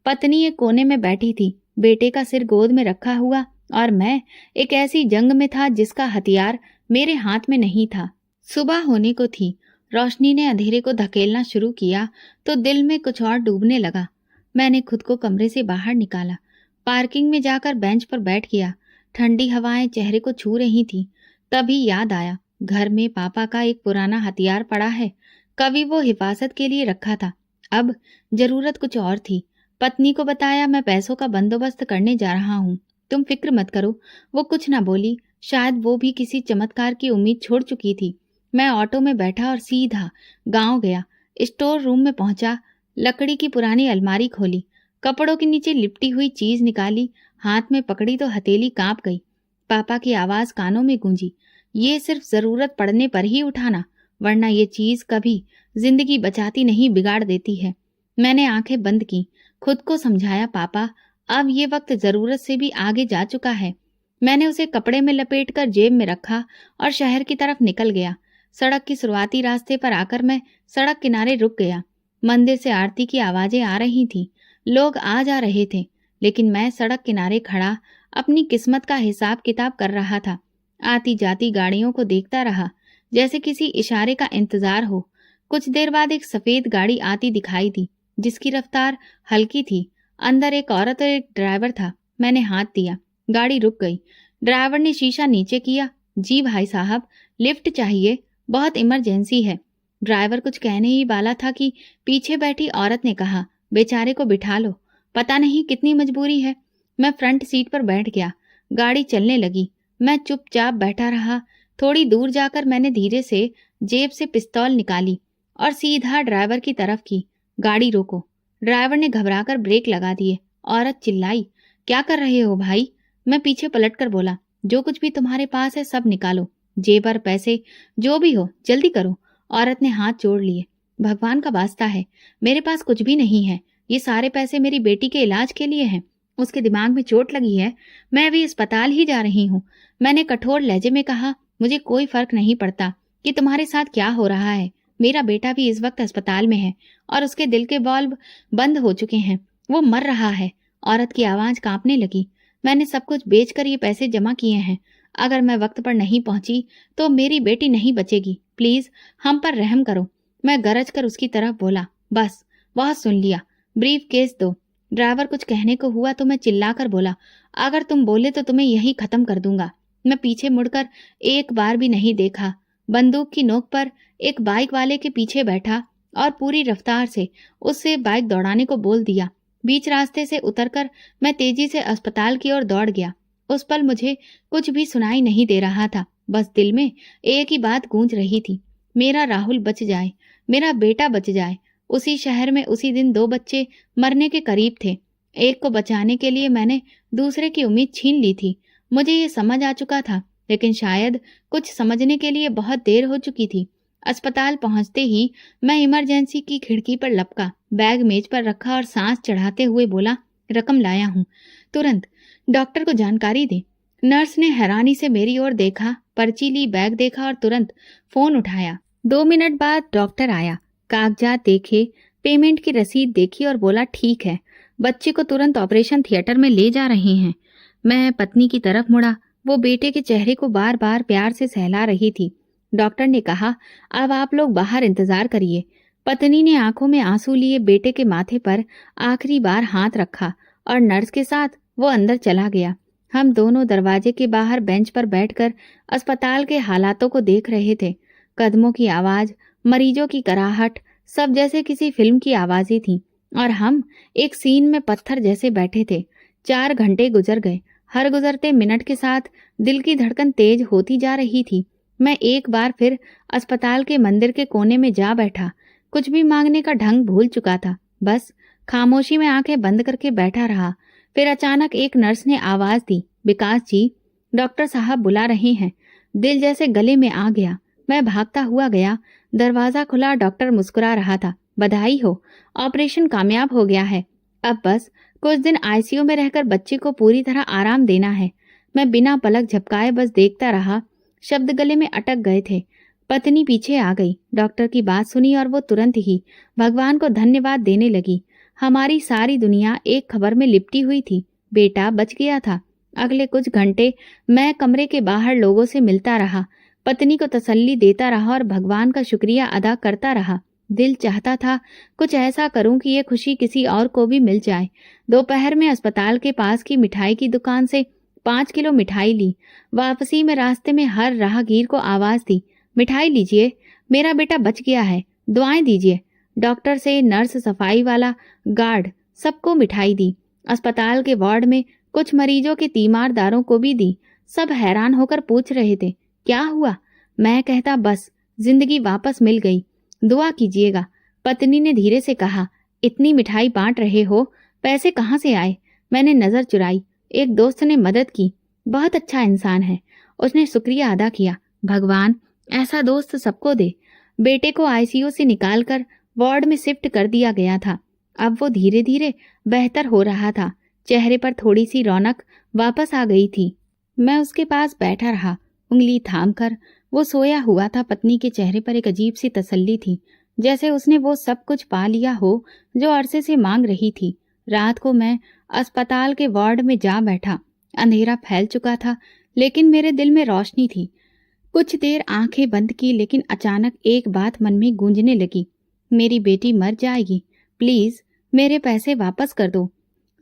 पत्नी एक कोने में बैठी थी, बेटे का सिर गोद में रखा हुआ, और मैं एक ऐसी जंग में था जिसका हथियार मेरे हाथ में नहीं था। सुबह होने को थी। रोशनी ने अंधेरे को धकेलना शुरू किया तो दिल में कुछ और डूबने लगा। मैंने खुद को कमरे से बाहर निकाला, पार्किंग में जाकर बेंच पर बैठ गया। ठंडी हवाएं चेहरे को छू रही थी। तभी याद आया, घर में पापा का एक पुराना हथियार पड़ा है। कभी वो हिफाजत के लिए रखा था, अब जरूरत कुछ और थी। पत्नी को बताया, मैं पैसों का बंदोबस्त करने जा रहा हूँ, तुम फिक्र मत करो। वो कुछ न बोली। शायद वो भी किसी चमत्कार की उम्मीद छोड़ चुकी थी। मैं ऑटो में बैठा और सीधा गांव गया। स्टोर रूम में पहुंचा, लकड़ी की पुरानी अलमारी खोली, कपड़ों के नीचे लिपटी हुई चीज निकाली, हाथ में पकड़ी तो हथेली कांप गई। पापा की आवाज कानों में गूंजी, ये सिर्फ जरूरत पड़ने पर ही उठाना, वरना ये चीज कभी जिंदगी बचाती नहीं, बिगाड़ देती है। मैंने आंखें बंद की, खुद को समझाया, पापा अब ये वक्त जरूरत से भी आगे जा चुका है। मैंने उसे कपड़े में लपेटकर जेब में रखा और शहर की तरफ निकल गया। सड़क की शुरुआती रास्ते पर आकर मैं सड़क किनारे रुक गया। मंदिर से आरती की आवाजें आ रही थीं, लोग आ जा रहे थे, लेकिन मैं सड़क किनारे खड़ा अपनी किस्मत का हिसाब किताब कर रहा था। आती जाती गाड़ियों को देखता रहा, जैसे किसी इशारे का इंतजार हो। कुछ देर बाद एक सफेद गाड़ी आती दिखाई दी, जिसकी रफ्तार हल्की थी। अंदर एक औरत और एक ड्राइवर था। मैंने हाथ दिया, गाड़ी रुक गई। ड्राइवर ने शीशा नीचे किया। जी भाई साहब, लिफ्ट चाहिए, बहुत इमरजेंसी है। ड्राइवर कुछ कहने ही वाला था कि पीछे बैठी औरत ने कहा, बेचारे को बिठा लो, पता नहीं कितनी मजबूरी है। मैं फ्रंट सीट पर बैठ गया। गाड़ी चलने लगी। मैं चुपचाप बैठा रहा। थोड़ी दूर जाकर मैंने धीरे से जेब से पिस्तौल निकाली और सीधा ड्राइवर की तरफ की। गाड़ी रोको। ड्राइवर ने घबराकर ब्रेक लगा दिए। औरत चिल्लाई, क्या कर रहे हो भाई? मैं पीछे पलटकर बोला, जो कुछ भी तुम्हारे पास है सब निकालो, जेबर, पैसे, जो भी हो, जल्दी करो। औरत ने हाथ जोड़ लिए। भगवान का वास्ता है, मेरे पास कुछ भी नहीं है। ये सारे पैसे मेरी बेटी के इलाज के लिए हैं। उसके दिमाग में चोट लगी है, मैं अभी अस्पताल ही जा रही हूँ। मैंने कठोर लहजे में कहा, मुझे कोई फर्क नहीं पड़ता कि तुम्हारे साथ क्या हो रहा है। मेरा बेटा भी इस वक्त अस्पताल में है और उसके दिल के बल्ब बंद हो चुके हैं, वो मर रहा है। औरत की आवाज कांपने लगी। मैंने सब कुछ बेचकर ये पैसे जमा किए हैं। अगर मैं वक्त पर नहीं पहुंची तो मेरी बेटी नहीं बचेगी। प्लीज हम पर रहम करो। मैं गरज कर उसकी तरफ बोला, बस बहुत सुन लिया, ब्रीफ केस दो। ड्राइवर कुछ कहने को हुआ तो मैं चिल्लाकर बोला, अगर तुम बोले तो तुम्हें यहीं खत्म कर दूंगा। मैं पीछे मुड़कर एक बार भी नहीं देखा। बंदूक की नोक पर एक बाइक वाले के पीछे बैठा और पूरी रफ्तार से उससे बाइक दौड़ाने को बोल दिया। बीच रास्ते से उतरकर मैं तेजी से अस्पताल की ओर दौड़ गया। उस पल मुझे कुछ भी सुनाई नहीं दे रहा था, बस दिल में एक ही बात गूंज रही थी, मेरा राहुल बच जाए, मेरा बेटा बच जाए। उसी शहर में उसी दिन 2 बच्चे मरने के करीब थे। एक को बचाने के लिए मैंने दूसरे की उम्मीद छीन ली थी। मुझे ये समझ आ चुका था, लेकिन शायद कुछ समझने के लिए बहुत देर हो चुकी थी। अस्पताल पहुंचते ही मैं इमरजेंसी की खिड़की पर लपका, बैग मेज पर रखा और सांस चढ़ाते हुए बोला, रकम लाया हूँ, तुरंत डॉक्टर को जानकारी दे। नर्स ने हैरानी से मेरी ओर देखा, पर्ची ली, बैग देखा और तुरंत फोन उठाया। 2 मिनट बाद डॉक्टर आया, कागजात देखे, पेमेंट की रसीद देखी और बोला, ठीक है, बच्चे को तुरंत ऑपरेशन थिएटर में ले जा रहे हैं। मैं पत्नी की तरफ मुड़ा, वो बेटे के चेहरे को बार बार प्यार से सहला रही थी। डॉक्टर ने कहा, अब आप लोग बाहर इंतजार करिए। पत्नी ने आंखों में आंसू लिए बेटे के माथे पर आखिरी बार हाथ रखा और नर्स के साथ वो अंदर चला गया। हम दोनों दरवाजे के बाहर बेंच पर बैठकर अस्पताल के हालातों को देख रहे थे। कदमों की आवाज, मरीजों की कराहट, सब जैसे किसी फिल्म की आवाजें थीं और हम एक सीन में पत्थर जैसे बैठे थे। 4 घंटे गुजर गए। हर गुजरते मिनट के साथ दिल की धड़कन तेज होती जा रही थी। मैं एक बार फिर अस्पताल के मंदिर के कोने में जा बैठा। कुछ भी मांगने का ढंग भूल चुका था। बस खामोशी में आंखें बंद करके बैठा रहा। फिर अचानक एक नर्स ने आवाज दी, विकास जी, डॉक्टर साहब बुला रहे हैं। दिल जैसे गले में आ गया। मैं भागता हुआ गया। दरवाजा खुला, डॉक्टर मुस्कुरा रहा था। बधाई हो, ऑपरेशन कामयाब हो गया है। अब बस कुछ दिन आईसीयू में रहकर बच्चे को पूरी तरह आराम देना है। मैं बिना पलक झपकाए बस देखता रहा। शब्द गले में अटक गए थे। पत्नी पीछे आ गई, डॉक्टर की बात सुनी और वो तुरंत ही भगवान को धन्यवाद देने लगी। हमारी सारी दुनिया एक खबर में लिपटी हुई थी, बेटा बच गया था। अगले कुछ घंटे मैं कमरे के बाहर लोगों से मिलता रहा, पत्नी को तसल्ली देता रहा और भगवान का शुक्रिया अदा करता रहा। दिल चाहता था कुछ ऐसा करूं कि ये खुशी किसी और को भी मिल जाए। दोपहर में अस्पताल के पास की मिठाई की दुकान से 5 किलो मिठाई ली। वापसी में रास्ते में हर राहगीर को आवाज दी, मिठाई लीजिए, मेरा बेटा बच गया है, दुआएं दीजिए। डॉक्टर से नर्स, सफाई वाला, गार्ड, सबको मिठाई दी। अस्पताल के वार्ड में कुछ मरीजों के तीमारदारों को भी दी। सब हैरान होकर पूछ रहे थे, क्या हुआ? मैं कहता, बस जिंदगी वापस मिल गई, दुआ कीजिएगा। पत्नी ने धीरे से कहा, इतनी मिठाई बांट रहे हो, पैसे कहाँ से आए? मैंने नजर चुराई। एक दोस्त ने मदद की, बहुत अच्छा इंसान है। उसने शुक्रिया अदा किया। भगवान ऐसा दोस्त सबको दे। बेटे को आईसीयू से निकालकर वार्ड में शिफ्ट कर दिया गया था। अब वो धीरे धीरे बेहतर हो रहा था। चेहरे पर थोड़ी सी रौनक वापस आ गई थी। मैं उसके पास बैठा रहा, उंगली थाम कर। वो सोया हुआ था। पत्नी के चेहरे पर एक अजीब सी तसल्ली थी, जैसे उसने वो सब कुछ पा लिया हो जो अरसे से मांग रही थी। रात को मैं अस्पताल के वार्ड में जा बैठा। अंधेरा फैल चुका था, लेकिन मेरे दिल में रोशनी थी। कुछ देर आंखें बंद की, लेकिन अचानक एक बात मन में गूंजने लगी, मेरी बेटी मर जाएगी, प्लीज मेरे पैसे वापस कर दो।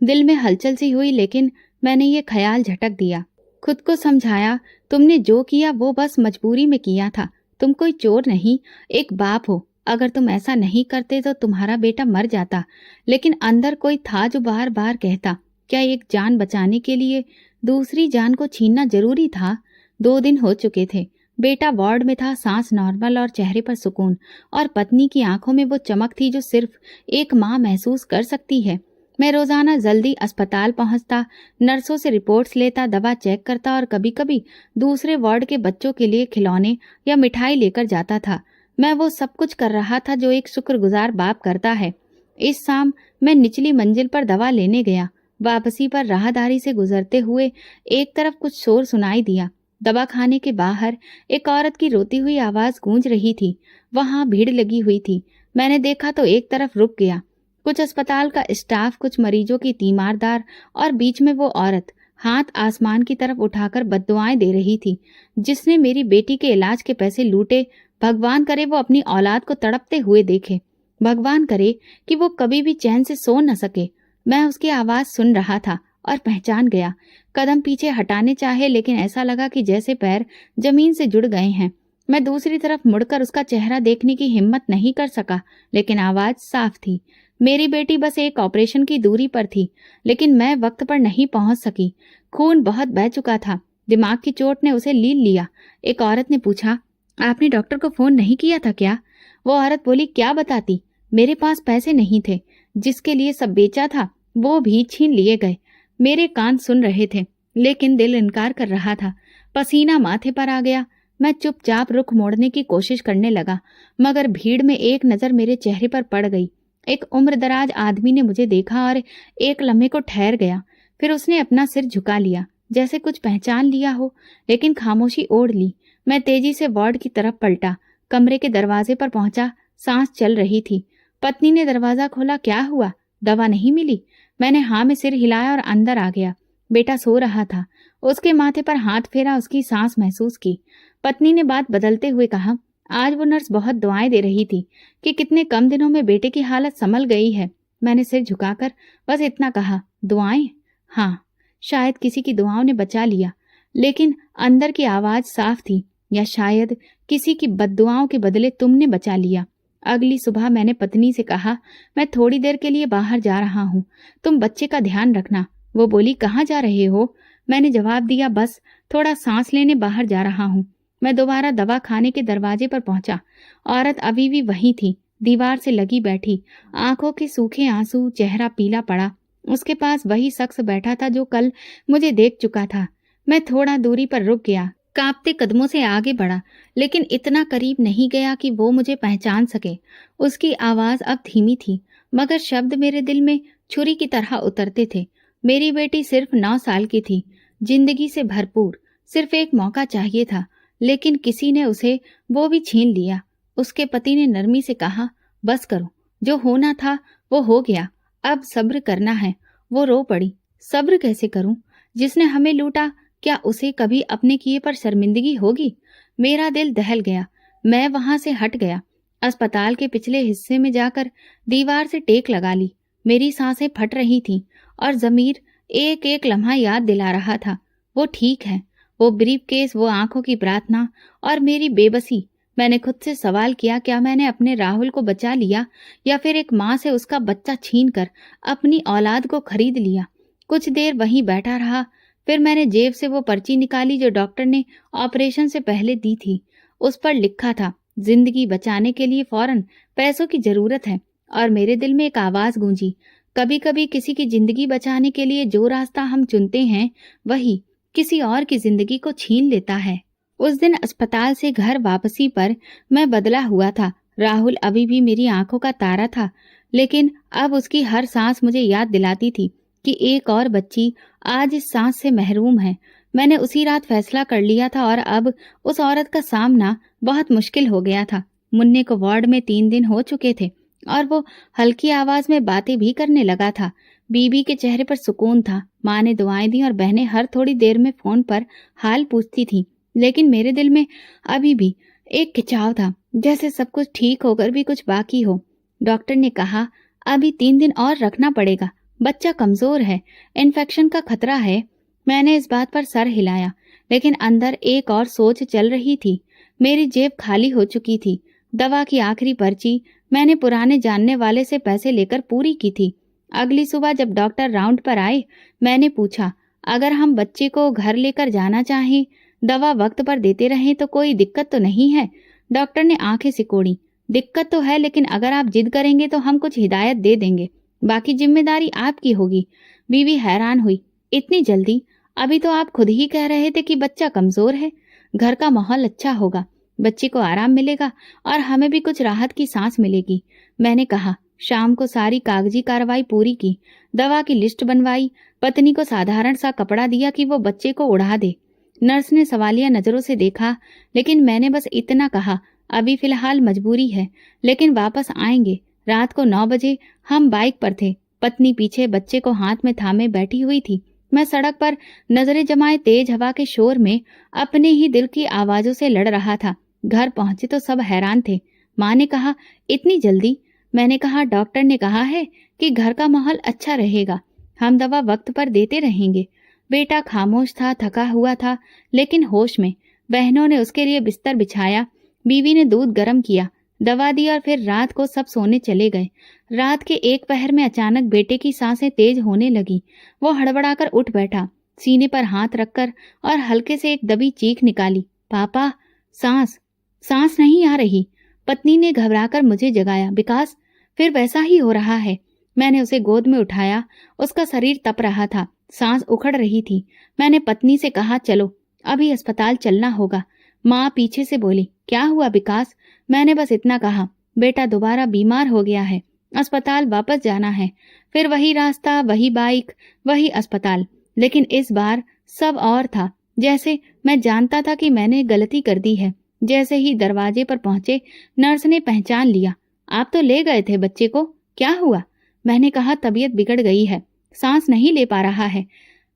दिल में हलचल सी हुई, लेकिन मैंने ये ख्याल झटक दिया। खुद को समझाया, तुमने जो किया वो बस मजबूरी में किया था। तुम कोई चोर नहीं, एक बाप हो। अगर तुम ऐसा नहीं करते तो तुम्हारा बेटा मर जाता। लेकिन अंदर कोई था जो बार बार कहता, क्या एक जान बचाने के लिए दूसरी जान को छीनना जरूरी था? 2 दिन हो चुके थे। बेटा वार्ड में था, सांस नॉर्मल और चेहरे पर सुकून, और पत्नी की आंखों में वो चमक थी जो सिर्फ एक माँ महसूस कर सकती है। मैं रोजाना जल्दी अस्पताल पहुंचता, नर्सों से रिपोर्ट्स लेता, दवा चेक करता और कभी कभी दूसरे वार्ड के बच्चों के लिए खिलौने या मिठाई लेकर जाता था। मैं वो सब कुछ कर रहा था जो एक शुक्रगुजार बाप करता है। इस शाम मैं निचली मंजिल पर दवा लेने गया। वापसी पर राहदारी से गुजरते हुए एक तरफ कुछ शोर सुनाई दिया। दवा खाने के बाहर एक औरत की रोती हुई आवाज गूंज रही थी। वहां भीड़ लगी हुई थी। मैंने देखा तो एक तरफ रुक गया। कुछ अस्पताल का स्टाफ, कुछ मरीजों की तीमारदार, और बीच में वो औरत हाथ आसमान की तरफ उठाकर बद्दुआएं दे रही थी। जिसने मेरी बेटी के इलाज के पैसे लूटे, भगवान करे वो अपनी औलाद को तड़पते हुए देखे। भगवान करे कि वो कभी भी चैन से सो न सके। मैं उसकी आवाज सुन रहा था और पहचान गया। कदम पीछे हटाने चाहे, लेकिन ऐसा लगा कि जैसे पैर जमीन से जुड़ गए हैं। मैं दूसरी तरफ मुड़कर उसका चेहरा देखने की हिम्मत नहीं कर सका, लेकिन आवाज साफ थी। मेरी बेटी बस एक ऑपरेशन की दूरी पर थी, लेकिन मैं वक्त पर नहीं पहुंच सकी। खून बहुत बह चुका था। दिमाग की चोट ने उसे लील लिया। एक औरत ने पूछा, आपने डॉक्टर को फोन नहीं किया था क्या? वो औरत बोली, क्या बताती, मेरे पास पैसे नहीं थे। जिसके लिए सब बेचा था वो भी छीन लिए गए। मेरे कान सुन रहे थे, लेकिन दिल इनकार कर रहा था। पसीना माथे पर आ गया। मैं चुपचाप रुख मोड़ने की कोशिश करने लगा, मगर भीड़ में एक नजर मेरे चेहरे पर पड़ गई। एक उम्रदराज आदमी ने मुझे देखा और एक लम्हे को ठहर गया। फिर उसने अपना सिर झुका लिया, जैसे कुछ पहचान लिया हो, लेकिन खामोशी ओढ़ ली। मैं तेजी से वार्ड की तरफ पलटा। कमरे के दरवाजे पर पहुंचा। सांस चल रही थी। पत्नी ने दरवाजा खोला, क्या हुआ, दवा नहीं मिली? मैंने हाँ में सिर हिलाया और अंदर आ गया। बेटा सो रहा था। उसके माथे पर हाथ फेरा, उसकी सांस महसूस की। पत्नी ने बात बदलते हुए कहा, आज वो नर्स बहुत दुआएं दे रही थी कि कितने कम दिनों में बेटे की हालत संभल गई है। मैंने सिर झुकाकर बस इतना कहा, दुआएं? हाँ, शायद किसी की दुआओं ने बचा लिया। लेकिन अंदर की आवाज साफ थी, या शायद किसी की बद्दुआओं के बदले तुमने बचा लिया। अगली सुबह मैंने पत्नी से कहा, मैं थोड़ी देर के लिए बाहर जा रहा हूँ, तुम बच्चे का ध्यान रखना। वो बोली, कहाँ जा रहे हो? मैंने जवाब दिया, बस थोड़ा सांस लेने बाहर जा रहा हूँ। मैं दोबारा दवा खाने के दरवाजे पर पहुंचा। औरत अभी भी वही थी, दीवार से लगी बैठी, आंखों के सूखे आंसू, चेहरा पीला पड़ा। उसके पास वही शख्स बैठा था जो कल मुझे देख चुका था। मैं थोड़ा दूरी पर रुक गया, कांपते कदमों से आगे बढ़ा, लेकिन इतना करीब नहीं गया कि वो मुझे पहचान सके। उसकी आवाज अब धीमी थी, मगर शब्द मेरे दिल में छुरी की तरह उतरते थे। मेरी बेटी सिर्फ 9 साल की थी, जिंदगी से भरपूर, सिर्फ एक मौका चाहिए था, लेकिन किसी ने उसे वो भी छीन लिया। उसके पति ने नरमी से कहा, बस करो, जो होना था वो हो गया, अब सब्र करना है। वो रो पड़ी, सब्र कैसे करूं? जिसने हमें लूटा, क्या उसे कभी अपने किए पर शर्मिंदगी होगी? मेरा दिल दहल गया। मैं वहां से हट गया। अस्पताल के पिछले हिस्से में जाकर दीवार से टेक लगा ली। मेरी सांसें फट रही थीं और जमीर एक एक लम्हा याद दिला रहा था, वो ठीक है। वो ब्रीफ केस, वो आंखों की प्रार्थना और मेरी बेबसी। मैंने खुद से सवाल किया, क्या मैंने अपने राहुल को बचा लिया या फिर एक माँ से उसका बच्चा छीनकर अपनी औलाद को खरीद लिया? कुछ देर वहीं बैठा रहा, फिर मैंने जेब से वो पर्ची निकाली जो डॉक्टर ने ऑपरेशन से पहले दी थी। उस पर लिखा था, जिंदगी बचाने के लिए फौरन पैसों की जरूरत है। और मेरे दिल में एक आवाज गूंजी, कभी कभी किसी की जिंदगी बचाने के लिए जो रास्ता हम चुनते हैं, वही किसी और की जिंदगी को छीन लेता है। उस दिन अस्पताल से घर वापसी पर मैं बदला हुआ था। राहुल अभी भी मेरी आंखों का तारा था, लेकिन अब उसकी हर सांस मुझे याद दिलाती थी कि एक और बच्ची आज इस सांस से महरूम है। मैंने उसी रात फैसला कर लिया था और अब उस औरत का सामना बहुत मुश्किल हो गया था। मुन्ने को वार्ड में 3 दिन हो चुके थे और वो हल्की आवाज में बातें भी करने लगा था। बीबी के चेहरे पर सुकून था। माँ ने दुआएं दी और बहनें हर थोड़ी देर में फोन पर हाल पूछती थीं। लेकिन मेरे दिल में अभी भी एक खिंचाव था, जैसे सब कुछ ठीक होकर भी कुछ बाकी हो। डॉक्टर ने कहा, अभी 3 दिन और रखना पड़ेगा, बच्चा कमजोर है, इन्फेक्शन का खतरा है। मैंने इस बात पर सर हिलाया, लेकिन अंदर एक और सोच चल रही थी। मेरी जेब खाली हो चुकी थी। दवा की आखिरी पर्ची मैंने पुराने जानने वाले से पैसे लेकर पूरी की थी। अगली सुबह जब डॉक्टर राउंड पर आए, मैंने पूछा, अगर हम बच्चे को घर लेकर जाना चाहें, दवा वक्त पर देते रहें तो कोई दिक्कत तो नहीं है? डॉक्टर ने आंखें सिकोड़ी, दिक्कत तो है, लेकिन अगर आप जिद करेंगे तो हम कुछ हिदायत दे देंगे, बाकी जिम्मेदारी आपकी होगी। बीवी हैरान हुई, इतनी जल्दी? अभी तो आप खुद ही कह रहे थे कि बच्चा कमजोर है। घर का माहौल अच्छा होगा, बच्चे को आराम मिलेगा और हमें भी कुछ राहत की सांस मिलेगी। मैंने कहा। शाम को सारी कागजी कार्रवाई पूरी की, दवा की लिस्ट बनवाई, पत्नी को साधारण सा कपड़ा दिया कि वो बच्चे को उड़ा दे। नर्स ने सवालिया नजरों से देखा, लेकिन मैंने बस इतना कहा, अभी फिलहाल मजबूरी है, लेकिन वापस आएंगे। रात को 9 बजे हम बाइक पर थे। पत्नी पीछे बच्चे को हाथ में थामे बैठी हुई थी। मैं सड़क पर नजरें जमाए तेज हवा के शोर में अपने ही दिल की आवाजों से लड़ रहा था। घर पहुंचे तो सब हैरान थे। माँ ने कहा, इतनी जल्दी? मैंने कहा, डॉक्टर ने कहा है कि घर का माहौल अच्छा रहेगा, हम दवा वक्त पर देते रहेंगे। बेटा खामोश था, थका हुआ था, लेकिन होश में। बहनों ने उसके लिए बिस्तर बिछाया, बीवी ने दूध गर्म किया, दवा दी और फिर रात को सब सोने चले गए। रात के एक पहर में अचानक बेटे की सांसें तेज होने लगी। वो हड़बड़ाकर उठ बैठा, सीने पर हाथ रखकर, और हल्के से एक दबी चीख निकाली, पापा, सांस सांस नहीं आ रही। पत्नी ने घबराकर मुझे जगाया, विकास, फिर वैसा ही हो रहा है। मैंने उसे गोद में उठाया, उसका शरीर तप रहा था, सांस उखड़ रही थी। मैंने पत्नी से कहा, चलो अभी अस्पताल चलना होगा। माँ पीछे से बोली, क्या हुआ विकास? मैंने बस इतना कहा, बेटा दोबारा बीमार हो गया है, अस्पताल वापस जाना है। फिर वही रास्ता, वही बाइक, वही अस्पताल, लेकिन इस बार सब और था। जैसे मैं जानता था कि मैंने गलती कर दी है। जैसे ही दरवाजे पर पहुंचे, नर्स ने पहचान लिया, आप तो ले गए थे बच्चे को, क्या हुआ? मैंने कहा, तबीयत बिगड़ गई है, सांस नहीं ले पा रहा है।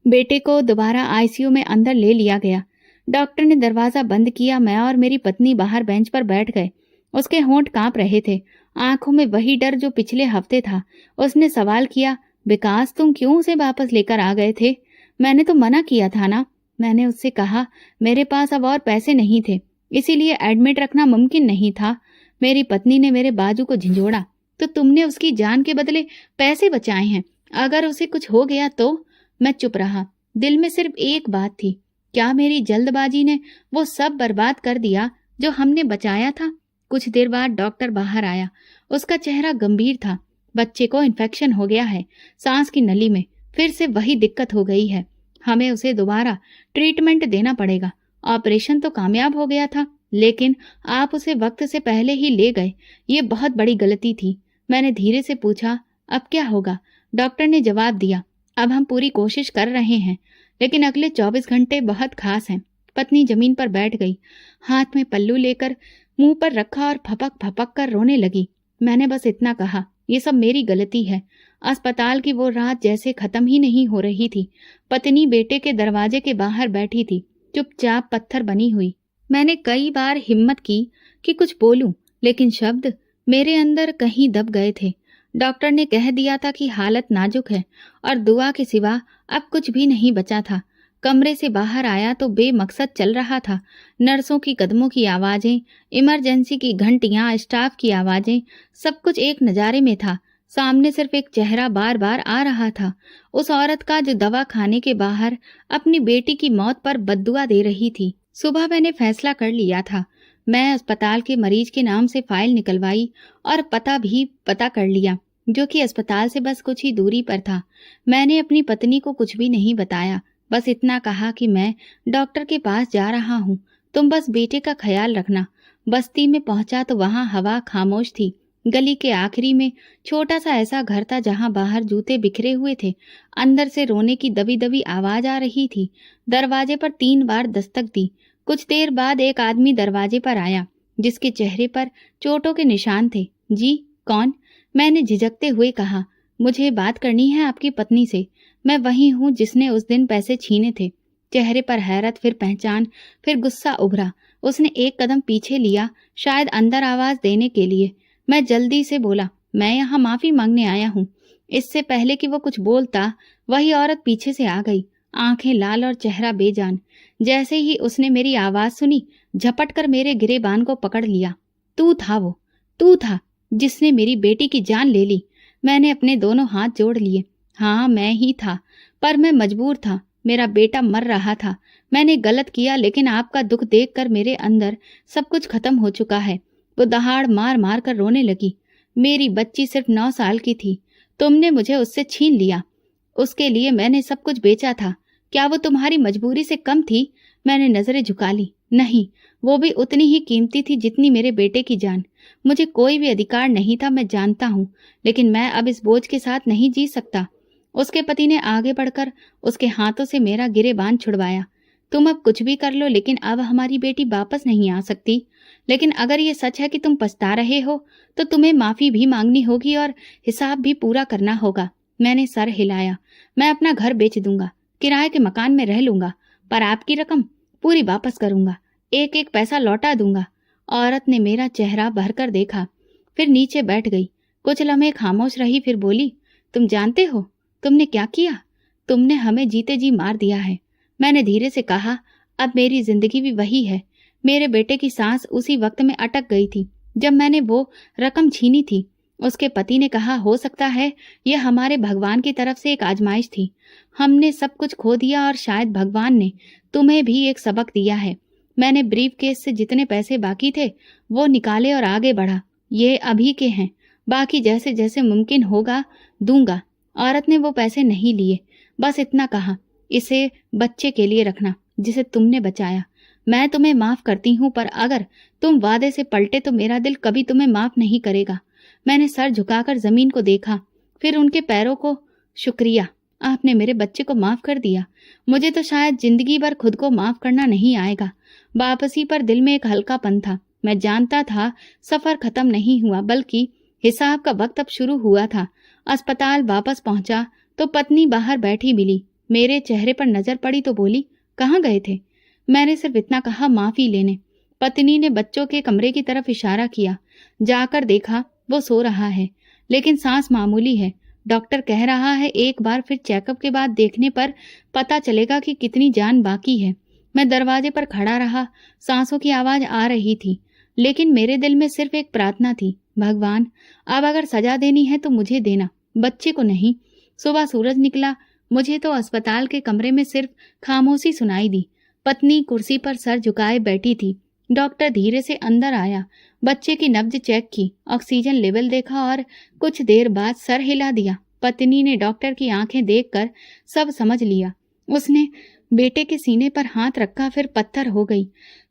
बेटे को दोबारा आईसीयू में अंदर ले लिया गया। डॉक्टर ने दरवाजा बंद किया। मैं और मेरी पत्नी बाहर बेंच पर बैठ गए। उसके होंठ कांप रहे थे, आंखों में वही डर जो पिछले हफ्ते था। उसने सवाल किया, विकास, तुम क्यों उसे वापस लेकर आ गए थे? मैंने तो मना किया था ना। मैंने उससे कहा, मेरे पास अब और पैसे नहीं थे, इसीलिए एडमिट रखना मुमकिन नहीं था। मेरी पत्नी ने मेरे बाजू को झंझोड़ा, तो तुमने उसकी जान के बदले पैसे बचाए हैं, अगर उसे कुछ हो गया तो? मैं चुप रहा। दिल में सिर्फ एक बात थी, क्या मेरी जल्दबाजी ने वो सब बर्बाद कर दिया जो हमने बचाया था? कुछ देर बाद डॉक्टर बाहर आया। उसका चेहरा गंभीर था। बच्चे को इन्फेक्शन हो गया है, सांस की नली में फिर से वही दिक्कत हो गई है। हमें उसे दोबारा ट्रीटमेंट देना पड़ेगा। ऑपरेशन तो कामयाब हो गया था, लेकिन आप उसे वक्त से पहले ही ले गए। ये बहुत बड़ी गलती थी। मैंने धीरे से पूछा, अब क्या होगा? डॉक्टर ने जवाब दिया, अब हम पूरी कोशिश कर रहे हैं, लेकिन अगले 24 घंटे बहुत खास हैं। पत्नी जमीन पर बैठ गई, हाथ में पल्लू लेकर मुंह पर रखा और फपक फपक कर रोने लगी। मैंने बस इतना कहा, ये सब मेरी गलती है। अस्पताल की वो रात जैसे खत्म ही नहीं हो रही थी। पत्नी बेटे के दरवाजे के बाहर बैठी थी, चुपचाप पत्थर बनी हुई। मैंने कई बार हिम्मत की कि कुछ बोलूं, लेकिन शब्द मेरे अंदर कहीं दब गए थे। डॉक्टर ने कह दिया था कि हालत नाजुक है और दुआ के सिवा अब कुछ भी नहीं बचा था। कमरे से बाहर आया तो बेमकसद चल रहा था। नर्सों की कदमों की आवाजें, इमरजेंसी की घंटियां, स्टाफ की आवाजें, सब कुछ एक नज़ारे में था। सामने सिर्फ एक चेहरा बार बार आ रहा था, उस औरत का जो दवा खाने के बाहर अपनी बेटी की मौत पर बद्दुआ दे रही थी। सुबह मैंने फैसला कर लिया था। मैं अस्पताल के मरीज के नाम से फाइल निकलवाई और पता भी पता कर लिया, जो कि अस्पताल से बस कुछ ही दूरी पर था। मैंने अपनी पत्नी को कुछ भी नहीं बताया, बस इतना कहा कि मैं डॉक्टर के पास जा रहा हूँ, तुम बस बेटे का ख्याल रखना। बस्ती में पहुंचा तो वहां हवा खामोश थी। गली के आखिरी में छोटा सा ऐसा घर था जहां बाहर जूते बिखरे हुए थे। अंदर से रोने की दबी दबी आवाज आ रही थी। दरवाजे पर 3 बार दस्तक दी। कुछ देर बाद एक आदमी दरवाजे पर आया, जिसके चेहरे पर चोटों के निशान थे। जी, कौन? मैंने झिझकते हुए कहा, मुझे बात करनी है आपकी पत्नी से। मैं वही हूँ जिसने उस दिन पैसे छीने थे। चेहरे पर हैरत, फिर पहचान, फिर गुस्सा उभरा। उसने एक कदम पीछे लिया, शायद अंदर आवाज देने के लिए। मैं जल्दी से बोला, मैं यहाँ माफी मांगने आया हूँ। इससे पहले कि वो कुछ बोलता, वही औरत पीछे से आ गई, आंखें लाल और चेहरा बेजान। जैसे ही उसने मेरी आवाज सुनी, झपट कर मेरे गिरेबान को पकड़ लिया। तू था वो, तू था जिसने मेरी बेटी की जान ले ली। मैंने अपने दोनों हाथ जोड़ लिए। हाँ, मैं ही था, पर मैं मजबूर था। मेरा बेटा मर रहा था। मैंने गलत किया, लेकिन आपका दुख देखकर मेरे अंदर सब कुछ खत्म हो चुका है। वो दहाड़ मार मार कर रोने लगी। मेरी बच्ची सिर्फ 9 साल की थी। तुमने मुझे उससे छीन लिया। उसके लिए मैंने सब कुछ बेचा था। क्या वो तुम्हारी मजबूरी से कम थी? मैंने नजरें झुका ली। नहीं, वो भी उतनी ही कीमती थी जितनी मेरे बेटे की जान। मुझे कोई भी अधिकार नहीं था, मैं जानता हूँ, लेकिन मैं अब इस बोझ के साथ नहीं जी सकता। उसके पति ने आगे बढ़कर उसके हाथों से मेरा गिरेबान छुड़वाया। तुम अब कुछ भी कर लो, लेकिन अब हमारी बेटी वापस नहीं आ सकती। लेकिन अगर ये सच है कि तुम पछता रहे हो, तो तुम्हें माफी भी मांगनी होगी और हिसाब भी पूरा करना होगा। मैंने सर हिलाया। मैं अपना घर बेच दूंगा, किराए के मकान में रह लूंगा, पर आपकी रकम पूरी वापस करूंगा, एक एक पैसा लौटा दूंगा। औरत ने मेरा चेहरा भरकर देखा, फिर नीचे बैठ गई। कुछ लम्हे खामोश रही, फिर बोली, तुम जानते हो तुमने क्या किया? तुमने हमें जीते जी मार दिया है। मैंने धीरे से कहा, अब मेरी जिंदगी भी वही है। मेरे बेटे की सांस उसी वक्त में अटक गई थी जब मैंने वो रकम छीनी थी। उसके पति ने कहा, हो सकता है यह हमारे भगवान की तरफ से एक आजमाइश थी। हमने सब कुछ खो दिया और शायद भगवान ने तुम्हें भी एक सबक दिया है। मैंने ब्रीफ केस से जितने पैसे बाकी थे वो निकाले और आगे बढ़ा। ये अभी के हैं, बाकी जैसे जैसे मुमकिन होगा दूंगा। औरत ने वो पैसे नहीं लिए, बस इतना कहा, इसे बच्चे के लिए रखना जिसे तुमने बचाया। मैं तुम्हें माफ करती हूँ, पर अगर तुम वादे से पलटे तो मेरा दिल कभी तुम्हें माफ नहीं करेगा। मैंने सर झुकाकर जमीन को देखा, फिर उनके पैरों को। शुक्रिया, आपने मेरे बच्चे को माफ कर दिया। मुझे तो शायद जिंदगी भर खुद को माफ करना नहीं आएगा। वापसी पर दिल में एक हल्कापन था। मैं जानता था सफर खत्म नहीं हुआ, बल्कि हिसाब का वक्त अब शुरू हुआ था। अस्पताल वापस पहुंचा तो पत्नी बाहर बैठी मिली। मेरे चेहरे पर नजर पड़ी तो बोली, कहाँ गए थे? मैंने सिर्फ इतना कहा, माफी लेने। पत्नी ने बच्चों के कमरे की तरफ इशारा किया। जाकर देखा, वो सो रहा है, लेकिन सांस मामूली है। डॉक्टर कह रहा है एक बार फिर चेकअप के बाद देखने पर पता चलेगा कि कितनी जान बाकी है। मैं दरवाजे पर खड़ा रहा। सांसों की आवाज आ रही थी, लेकिन मेरे दिल में सिर्फ एक प्रार्थना थी, भगवान, अब अगर सजा देनी है तो मुझे देना, बच्चे को नहीं। सुबह सूरज निकला, मुझे तो अस्पताल के कमरे में सिर्फ खामोशी सुनाई दी। पत्नी कुर्सी पर सर झुकाए बैठी थी। डॉक्टर धीरे से अंदर आया, बच्चे की नब्ज चेक की, ऑक्सीजन लेवल देखा और कुछ देर बाद सर हिला दिया। पत्नी ने डॉक्टर की आंखें देखकर सब समझ लिया। उसने बेटे के सीने पर हाथ रखा, फिर पत्थर हो गई।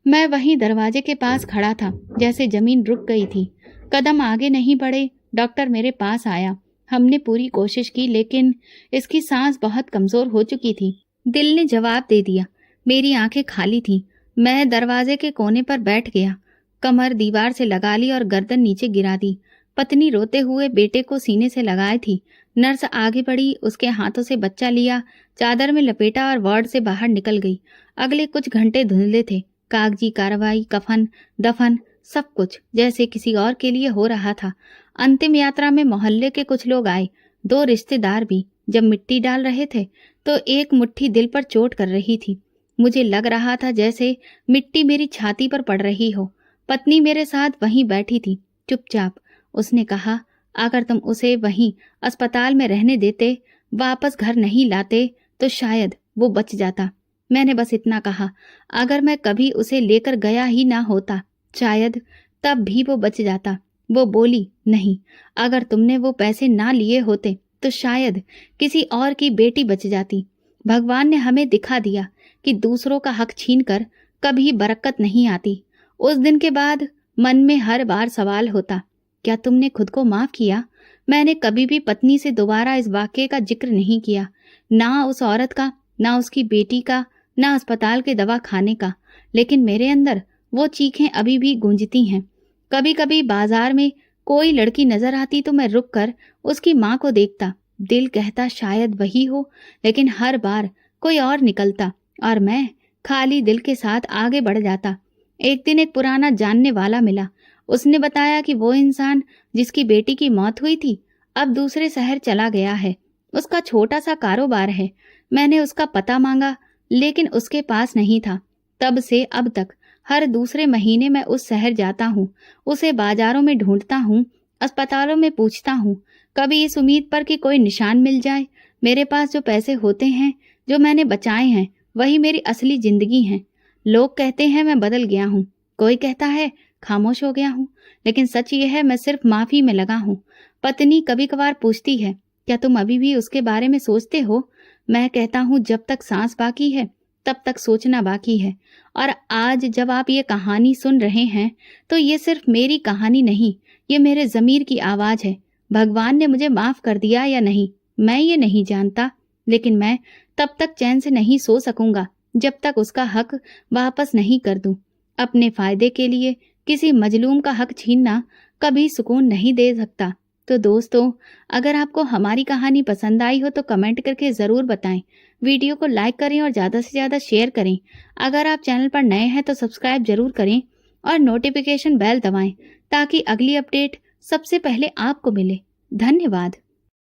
मैं वहीं दरवाजे के पास खड़ा था, जैसे जमीन रुक गई थी। कदम आगे नहीं बढ़े। डॉक्टर मेरे पास आया। हमने पूरी कोशिश की, लेकिन इसकी सांस बहुत कमजोर हो चुकी थी। दिल ने जवाब दे दिया। मेरी आंखें खाली थीं। मैं दरवाजे के कोने पर बैठ गया, कमर दीवार से लगा ली और गर्दन नीचे गिरा दी। पत्नी रोते हुए बेटे को सीने से लगाए थी। नर्स आगे बढ़ी, उसके हाथों से बच्चा लिया, चादर में लपेटा और वार्ड से बाहर निकल गई। अगले कुछ घंटे धुंधले थे। कागजी कार्रवाई, कफन, दफन, सब कुछ जैसे किसी और के लिए हो रहा था। अंतिम यात्रा में मोहल्ले के कुछ लोग आए, 2 रिश्तेदार भी। जब मिट्टी डाल रहे थे तो एक मुट्ठी दिल पर चोट कर रही थी। मुझे लग रहा था जैसे मिट्टी मेरी छाती पर पड़ रही हो। पत्नी मेरे साथ वहीं बैठी थी, चुपचाप। उसने कहा, अगर तुम उसे वहीं अस्पताल में रहने देते, वापस घर नहीं लाते, तो शायद वो बच जाता। मैंने बस इतना कहा। अगर मैं कभी उसे लेकर गया ही ना होता, शायद तब भी वो बच जाता। वो बोली, नहीं, अगर तुमने वो पैसे ना लिए होते तो शायद किसी और की बेटी बच जाती। भगवान ने हमें दिखा दिया कि दूसरों का हक छीनकर कभी बरकत नहीं आती। उस दिन के बाद मन में हर बार सवाल होता, क्या तुमने खुद को माफ किया? मैंने कभी भी पत्नी से दोबारा इस वाकये का जिक्र नहीं किया, ना उस औरत का, ना उसकी बेटी का, ना अस्पताल के दवा खाने का। लेकिन मेरे अंदर वो चीखें अभी भी गूंजती हैं। कभी कभी बाजार में कोई लड़की नजर आती तो मैं रुक कर उसकी माँ को देखता। दिल कहता शायद वही हो, लेकिन हर बार कोई और निकलता और मैं खाली दिल के साथ आगे बढ़ जाता। एक दिन एक पुराना जानने वाला मिला। उसने बताया कि वो इंसान जिसकी बेटी की मौत हुई थी, अब दूसरे शहर चला गया है। उसका छोटा सा कारोबार है। मैंने उसका पता मांगा, लेकिन उसके पास नहीं था। तब से अब तक हर दूसरे महीने मैं उस शहर जाता हूँ, उसे बाजारों में ढूंढता हूँ, अस्पतालों में पूछता हूँ, कभी इस उम्मीद पर कि कोई निशान मिल जाए। मेरे पास जो पैसे होते हैं, जो मैंने बचाए हैं, वही मेरी असली जिंदगी है। लोग कहते हैं मैं बदल गया हूँ, कोई कहता है खामोश हो गया हूँ, लेकिन सच ये है मैं सिर्फ माफी में लगा हूँ। पत्नी कभी कभार पूछती है, क्या तुम अभी भी उसके बारे में सोचते हो? मैं कहता हूँ, जब तक सांस बाकी है तब तक सोचना बाकी है। और आज जब आप ये कहानी सुन रहे हैं तो ये सिर्फ मेरी कहानी नहीं, ये मेरे ज़मीर की आवाज़ है। भगवान ने मुझे माफ़ कर दिया या नहीं, मैं ये नहीं जानता, लेकिन मैं तब तक चैन से नहीं सो सकूंगा जब तक उसका हक वापस नहीं कर दूं। अपने फ़ायदे के लिए किसी मजलूम का हक छीनना कभी सुकून नहीं दे सकता। तो दोस्तों, अगर आपको हमारी कहानी पसंद आई हो तो कमेंट करके ज़रूर बताएं। वीडियो को लाइक करें और ज़्यादा से ज़्यादा शेयर करें। अगर आप चैनल पर नए हैं तो सब्सक्राइब जरूर करें और नोटिफिकेशन बेल दबाएं ताकि अगली अपडेट सबसे पहले आपको मिले। धन्यवाद।